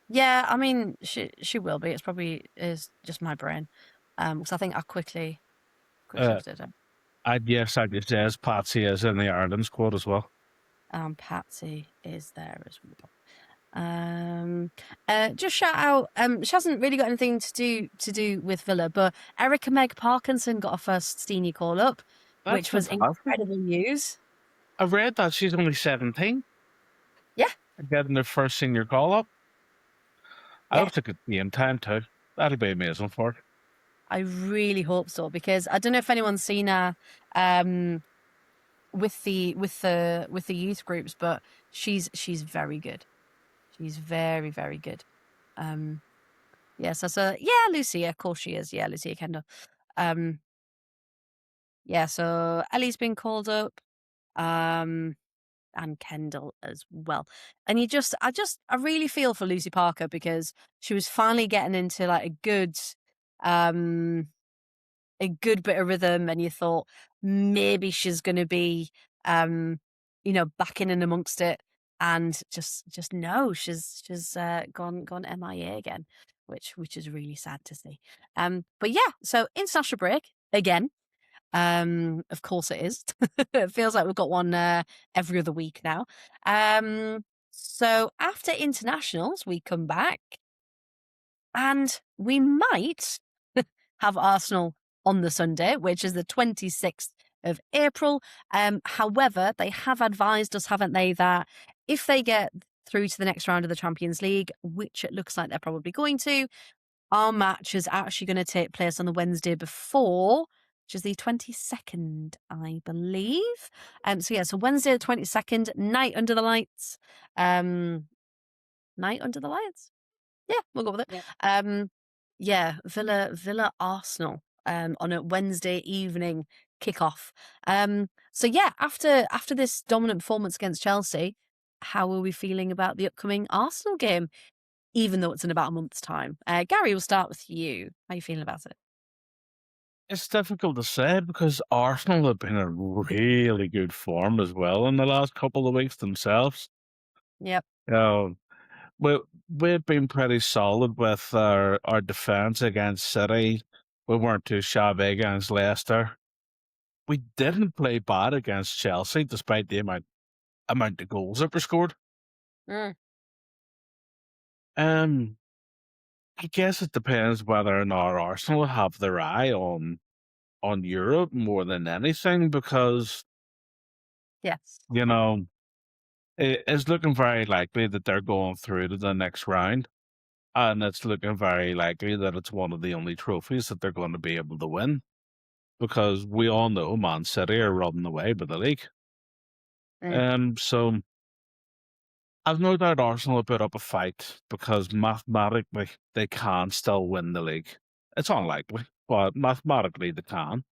Yeah, I mean, she will be. It's probably is just my brain. Because I think I quickly Uh, looked at it. yes, I just says Patsy is in the Ireland squad as well. Patsy is there as well. Just shout out. She hasn't really got anything to do with Villa, but Erica Meg Parkinson got her first senior call up, That's which was fantastic. incredible news. I read that she's only 17 Yeah, and getting her first senior call up. I yeah. hope she could be in time too. That'd be amazing for her. I really hope so because I don't know if anyone's seen her with the youth groups, but she's very good. She's very, very good. Yeah, so yeah, Lucia, of course she is. Yeah, Lucia Kendall. Yeah, so Ellie's been called up. And Kendall as well. And I really feel for Lucy Parker because she was finally getting into like a good bit of rhythm, and you thought maybe she's going to be back in and amongst it, and just no, she's gone MIA again, which is really sad to see. But yeah, so international break again. Of course it is. It feels like we've got one every other week now. So after internationals, we come back and we might have Arsenal on the Sunday, which is the 26th of April. However, they have advised us, haven't they, that if they get through to the next round of the Champions League, which it looks like they're probably going to, our match is actually going to take place on the Wednesday before, which is the 22nd, I believe. So yeah, so Wednesday the 22nd, night under the lights. Night under the lights. Yeah, we'll go with it. Yeah. Yeah, Villa Arsenal on a Wednesday evening kickoff. So yeah, after this dominant performance against Chelsea, how are we feeling about the upcoming Arsenal game? Even though it's in about a month's time. Gary, we'll start with you. How are you feeling about it? It's difficult to say because Arsenal have been in really good form as well in the last couple of weeks themselves. Yep. Um, we've been pretty solid with our defence against City. We weren't too shabby against Leicester. We didn't play bad against Chelsea, despite the amount of goals that were scored. Mm, Um, I guess it depends whether or not Arsenal have their eye on Europe more than anything, because yes. you know it's looking very likely that they're going through to the next round, and it's looking very likely that it's one of the only trophies that they're going to be able to win, because we all know Man City are running away with the league. Mm, So I've no doubt Arsenal will put up a fight because mathematically they can still win the league. It's unlikely, but mathematically they can.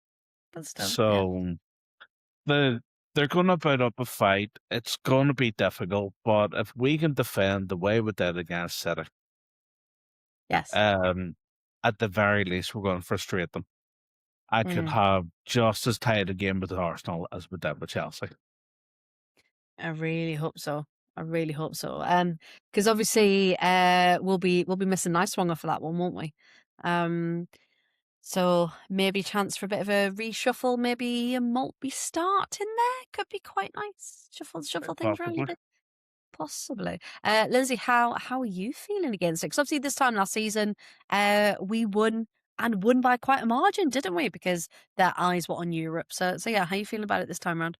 but still, yeah. So the they're going to put up a fight. It's going to be difficult, but if we can defend the way we did against City, Yes. at the very least, we're going to frustrate them. I could have just as tight a game with Arsenal as we did with Chelsea. I really hope so. I really hope so. Because obviously, we'll be missing Nice-Swanger for that one, won't we? So maybe chance for a bit of a reshuffle. Maybe a Maltby start in there could be quite nice. Shuffle things around a Possibly. bit. Possibly. Lyndsey, how are you feeling against it? Because obviously this time last season, we won and won by quite a margin, didn't we? Because their eyes were on Europe. So yeah, how are you feeling about it this time around?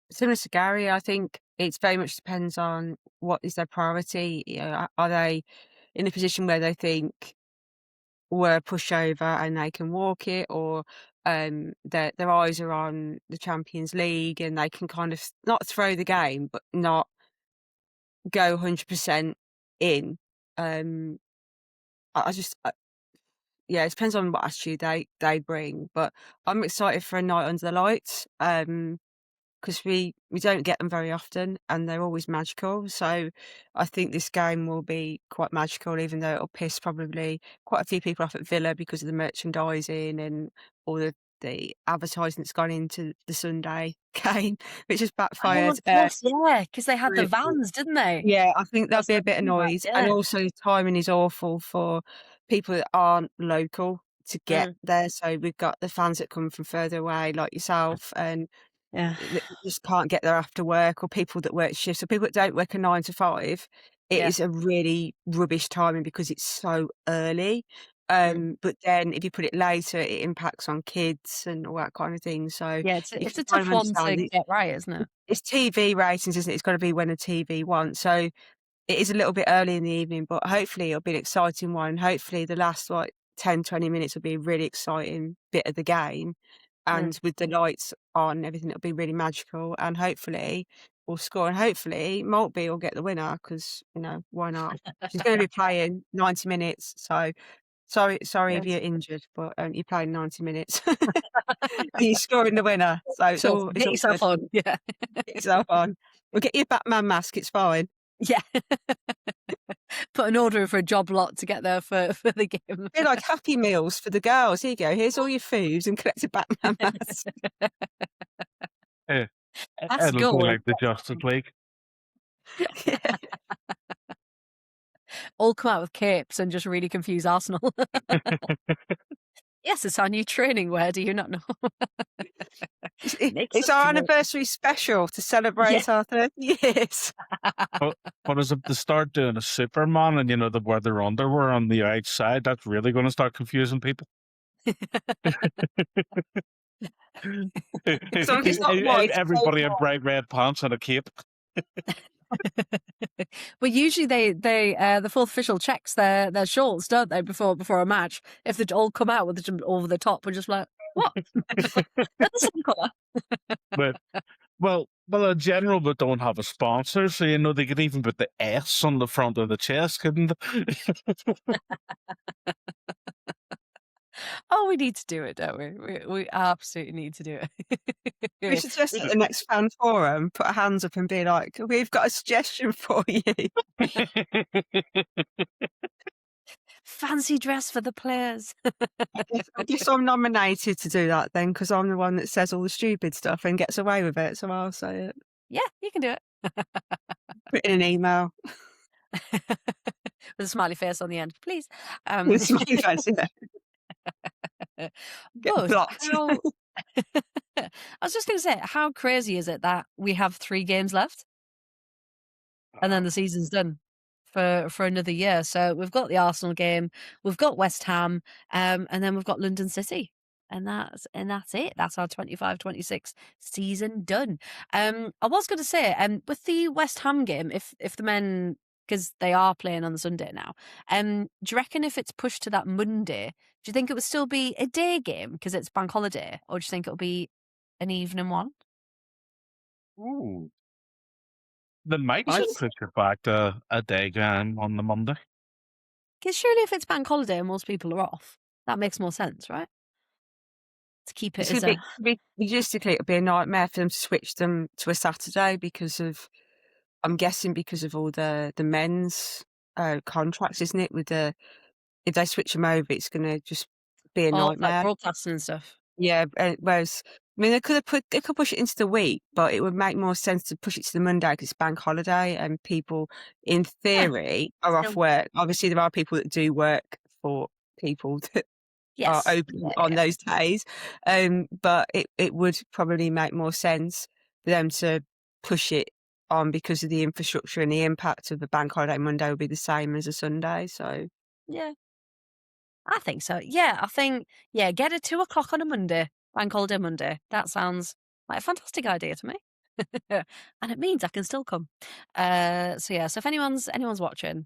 Similar to Gary, I think it's very much depends on what is their priority. You know, are they in a position where they think we're a pushover and they can walk it, or their eyes are on the Champions League and they can kind of not throw the game, but not go 100% in. I just, yeah, it depends on what attitude they bring. But I'm excited for a night under the lights. Because we don't get them very often and they're always magical. So I think this game will be quite magical, even though it'll piss probably quite a few people off at Villa because of the merchandising and all the advertising that's gone into the Sunday game, which has Oh, backfired. of course, yeah, because they had the Brilliant. vans, didn't they? Yeah, I think there'll That's be a the bit of thing, right? noise. And Yeah. also timing is awful for people that aren't local to get there. So we've got the fans that come from further away, like yourself, and Yeah. that just can't get there after work, or people that work shifts, or people that don't work a 9 to 5. It Yeah. is a really rubbish timing because it's so early. But then if you put it later, it impacts on kids and all that kind of thing. So Yeah, you it's can a kind tough of one to understand it. get right, isn't it? It's TV ratings, isn't it? It's got to be when the TV wants. So it is a little bit early in the evening, but hopefully it'll be an exciting one. Hopefully the last 10, 20 minutes will be a really exciting bit of the game. And with the lights on, everything, it'll be really magical. And hopefully we'll score. And hopefully Maltby will get the winner because, why not? She's going to be playing 90 minutes. So sorry if you're injured, but you're playing 90 minutes. And you're scoring the winner. So it's So all get good. yourself on. Yeah. Get yourself on. We'll get you a Batman mask. It's fine. Yeah. Put an order for a job lot to get there for the game. They're like Happy Meals for the girls. Here you go. Here's all your foods and collect a Batman mask. Yeah. That's It'll good. be like the Justice League. Yeah. All come out with capes and just really confuse Arsenal. Yes, it's our new training wear. Do you not know? It's our anniversary special to celebrate our 30 years. But as if they start doing a Superman and they wear their underwear on the outside, that's really going to start confusing people. It's not white, Everybody in bright red pants and a cape. Well, usually they the fourth official checks their shorts, don't they, before a match? If they all come out with them over the top, we're just like, what? That's the same colour. Well, in general, we don't have a sponsor, so they could even put the S on the front of the chest, couldn't they? Oh, we need to do it, don't we? We absolutely need to do it. We should just at the next fan forum put our hands up and be like, we've got a suggestion for you. Fancy dress for the players. I guess I'm nominated to do that then, because I'm the one that says all the stupid stuff and gets away with it, so I'll say it. Yeah, you can do it. Put in an email. With a smiley face on the end, please. With a smiley face, yeah. Get But blocked. I was just going to say, how crazy is it that we have 3 games left and then the season's done for another year? So we've got the Arsenal game, we've got West Ham, and then we've got London City. And that's it. That's our 25-26 season done. I was going to say, with the West Ham game, if the men, because they are playing on the Sunday now, do you reckon if it's pushed to that Monday, do you think it would still be a day game because it's bank holiday, or do you think it'll be an evening one? Ooh. They might just push it back to a day game on the Monday. Because surely if it's bank holiday and most people are off, that makes more sense, right? keep it It's as going a to be logistically, it'll be a nightmare for them to switch them to a Saturday I'm guessing because of all the men's contracts, isn't it? If they switch them over, it's going to just be a like nightmare. broadcasting and stuff. Yeah, whereas I mean, they could push it into the week, but it would make more sense to push it to the Monday because it's bank holiday and people, in theory, are off Still, work. Obviously, there are people that do work for people that are yes. open on those days, but it would probably make more sense for them to push it on because of the infrastructure and the impact of the bank holiday Monday would be the same as a Sunday. So Yeah, I think so. Yeah, I think, get it 2 o'clock on a Monday, bank holiday Monday. That sounds like a fantastic idea to me. And it means I can still come. So if anyone's watching,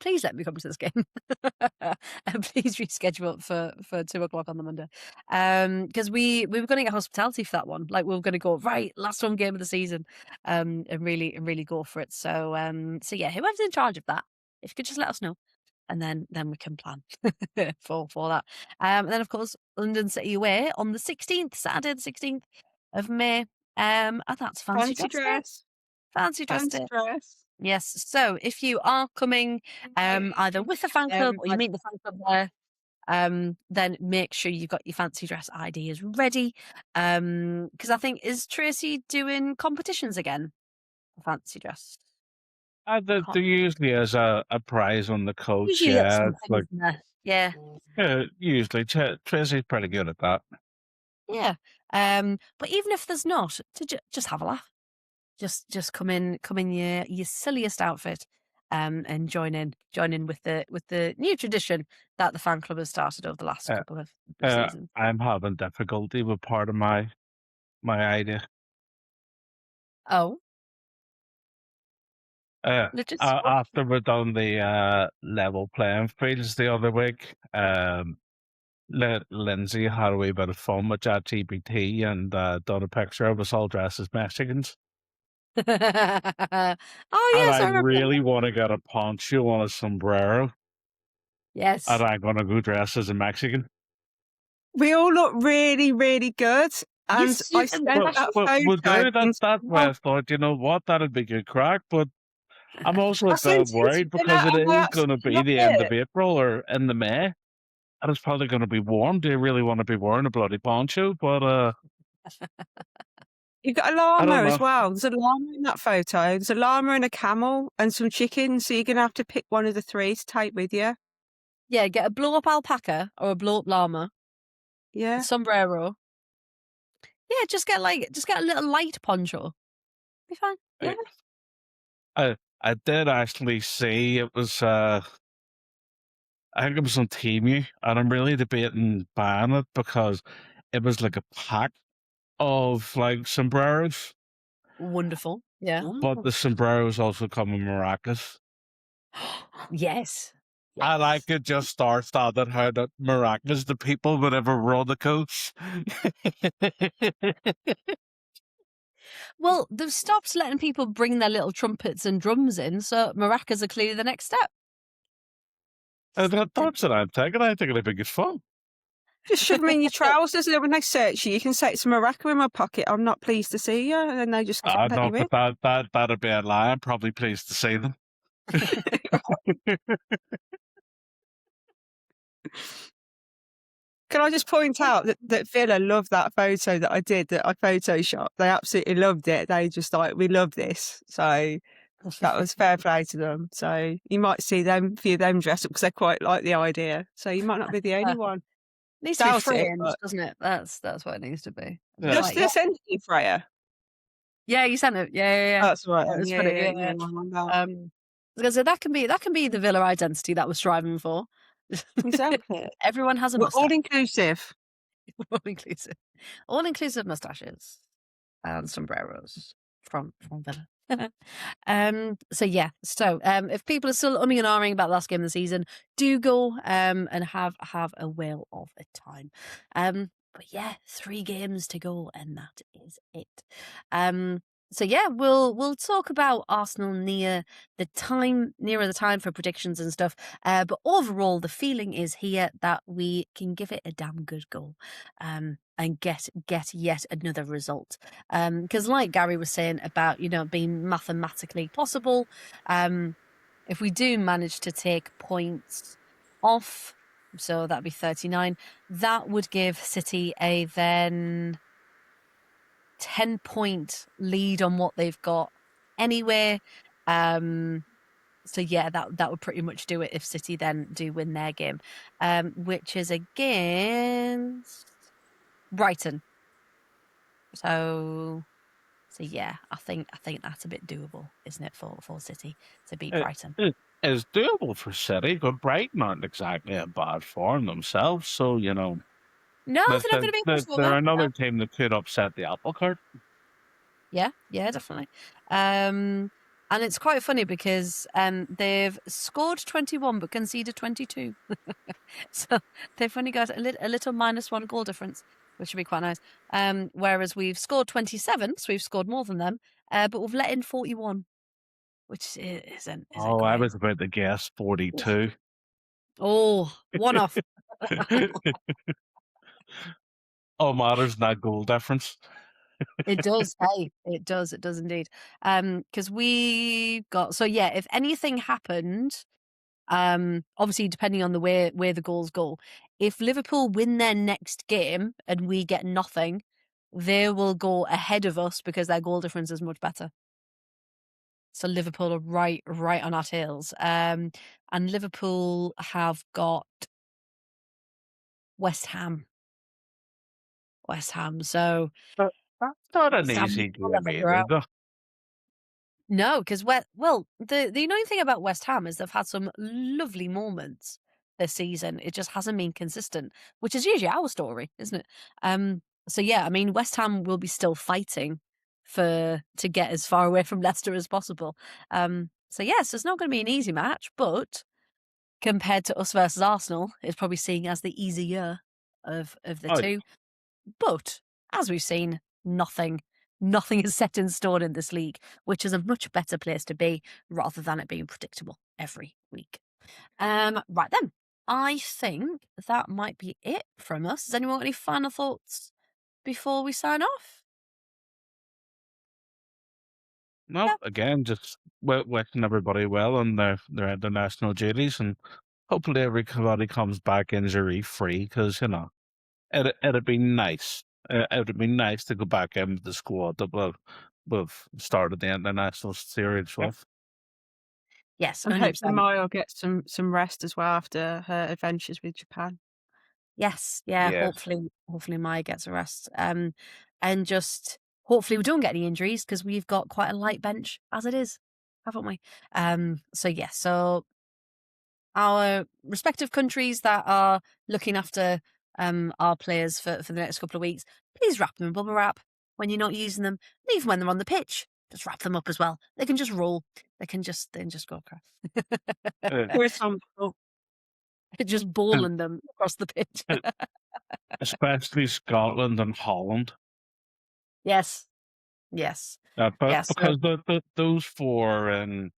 please let me come to this game. And please reschedule it for 2 o'clock on the Monday. Because we were going to get hospitality for that one. Like we were going to go right last home game of the season, and really go for it. So whoever's in charge of that, if you could just let us know, and then we can plan for that. And then of course London City away on the 16th, Saturday the 16th of May. And that's fancy dress day. Fancy dress fancy day. dress. Yes. So if you are coming, either with a fan club or you meet the fan club there, then make sure you've got your fancy dress ideas ready. Because I think, is Tracy doing competitions again for fancy dress? There usually is a prize on the coach. Usually Yeah, something, it's like isn't there? Yeah. usually Tracy's pretty good at that. Yeah. But even if there's not, to just have a laugh. Just come in your silliest outfit, and join in with the new tradition that the fan club has started over the last Uh, couple of uh, seasons. I'm having difficulty with part of my idea. Oh, just After we done the level playing fields the other week, Lyndsey had a wee bit of fun with ChatGPT and done a picture of us all dressed as Mexicans. oh And yes, I I remember. really want to get a poncho and a sombrero, Yes, and I'm going to go dress as a Mexican. We all look really, really good. And I sent that We'll photo do that way. I thought, you know what, that'd be good crack. But I'm also I a bit sent it to worried Villa because it and I is going to absolutely be loved the end of it. April or in the May, and it's probably going to be warm. Do you really want to be wearing a bloody poncho? But You've got a I don't llama as know. well. There's a llama in that photo. There's a llama and a camel and some chickens. So you're going to have to pick one of the three to take with you. yeah. Get a blow up alpaca or a blow up llama, Yeah. sombrero. Yeah, just get a little light poncho. Be fine. Yeah. I did actually see it was. I think it was on Temu, and I'm really debating buying it because it was like a pack of like sombreros, Wonderful. Yeah. but the sombreros also come in maracas. Yes. And I Yes. could just start standing how that maracas the people whenever we're on the coast. Well, they've stopped letting people bring their little trumpets and drums in, so maracas are clearly the next step. And that's what I'm thinking. I think it'd be good fun. Just shove them in your trousers, and when they search you, you can say it's a maraca in my pocket. I'm not pleased to see you, and then they just let No, you in. but that'd be a lie. I'm probably pleased to see them. Can I just point out that Villa loved that photo that I did, that I photoshopped. They absolutely loved it. They just like, we love this. So that was fair play to them. So you might see them, a few of them dress up because they quite like the idea. So you might not be the only one. Needs to be Doubt it, framed, but doesn't it? That's what it needs to be. Yeah. just the essentially Freya. Yeah, you sent it. Yeah. That's right. It was Yeah, funny, yeah, yeah. yeah. I was gonna say that can be the Villa identity that we're striving for. Exactly. Everyone has a We're mustache. all inclusive. All inclusive mustaches and sombreros from Villa. So if people are still umming and ahhing about the last game of the season, do go and have a whale of a time. But yeah, 3 games to go, and that is it. So yeah, we'll talk about Arsenal nearer the time for predictions and stuff. But overall, the feeling is here that we can give it a damn good go, and get yet another result. Because like Gary was saying about being mathematically possible, if we do manage to take points off, so that'd be 39. That would give City a then 10-point lead on what they've got anyway. So yeah, that would pretty much do it if City then do win their game, which is against Brighton. So yeah, I think that's a bit doable, isn't it, for City to beat Brighton? It is doable for City, but Brighton aren't exactly in bad form themselves. So No, they're not going to be much they're over. another team that could upset the apple cart. Yeah, definitely. And it's quite funny because they've scored 21 but conceded 22. So they've only got a little -1 goal difference, which would be quite nice. Whereas we've scored 27, so we've scored more than them, but we've let in 41, which isn't Oh, great. I was about to guess 42. Oh, one off. All matters in that goal difference. It does. Hey, it does indeed. Because we got, so yeah, if anything happened, obviously depending on the way the goals go, if Liverpool win their next game and we get nothing, they will go ahead of us because their goal difference is much better. So Liverpool are right on our tails. And Liverpool have got West Ham. So But that's not an West Ham easy will game never go either, out. though. No, because the annoying thing about West Ham is they've had some lovely moments this season. It just hasn't been consistent, which is usually our story, isn't it? So yeah, I mean, West Ham will be still fighting to get as far away from Leicester as possible. So yes, it's not going to be an easy match, but compared to us versus Arsenal, it's probably seen as the easier of the Oh, two. But as we've seen, nothing is set in stone in this league, which is a much better place to be rather than it being predictable every week. Right then, I think that might be it from us. Has anyone got any final thoughts before we sign off? no, Yeah. again, just wishing everybody well on their international duties, and hopefully everybody comes back injury free, because it'd be nice. It would be nice to go back into the squad that we've started the international series with. Yes, And 100%. hopefully Maya gets some rest as well after her adventures with Japan. Yes, yeah. Yes. Hopefully Maya gets a rest. And just hopefully we don't get any injuries because we've got quite a light bench as it is, haven't we? So yeah, so our respective countries that are looking after our players for the next couple of weeks, please wrap them in bubble wrap when you're not using them. And even when they're on the pitch, just wrap them up as well. They can just roll. They can just go across. Just bowling them across the pitch. Especially Scotland and Holland. Yes. But Yes. because those four are in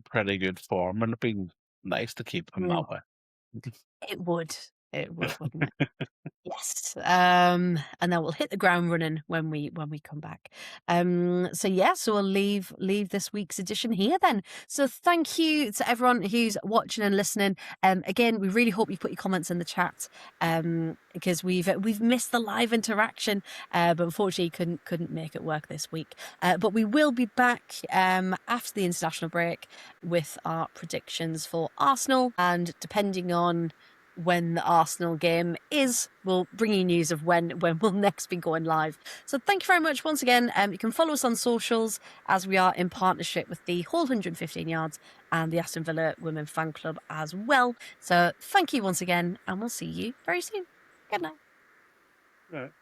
pretty good form, and it'd be nice to keep them that way. It would, wouldn't it? Yes. And then we'll hit the ground running when we come back. So yeah, so we'll leave this week's edition here then. So thank you to everyone who's watching and listening. Again, we really hope you put your comments in the chat. Because we've missed the live interaction, but unfortunately couldn't make it work this week. But we will be back after the international break with our predictions for Arsenal, and depending on when the Arsenal game is, we'll bring you news of when we'll next be going live. So thank you very much once again. You can follow us on socials, as we are in partnership with the whole 115 Yards and the Aston Villa Women Fan Club as well. So thank you once again, and we'll see you very soon. Good night. Right.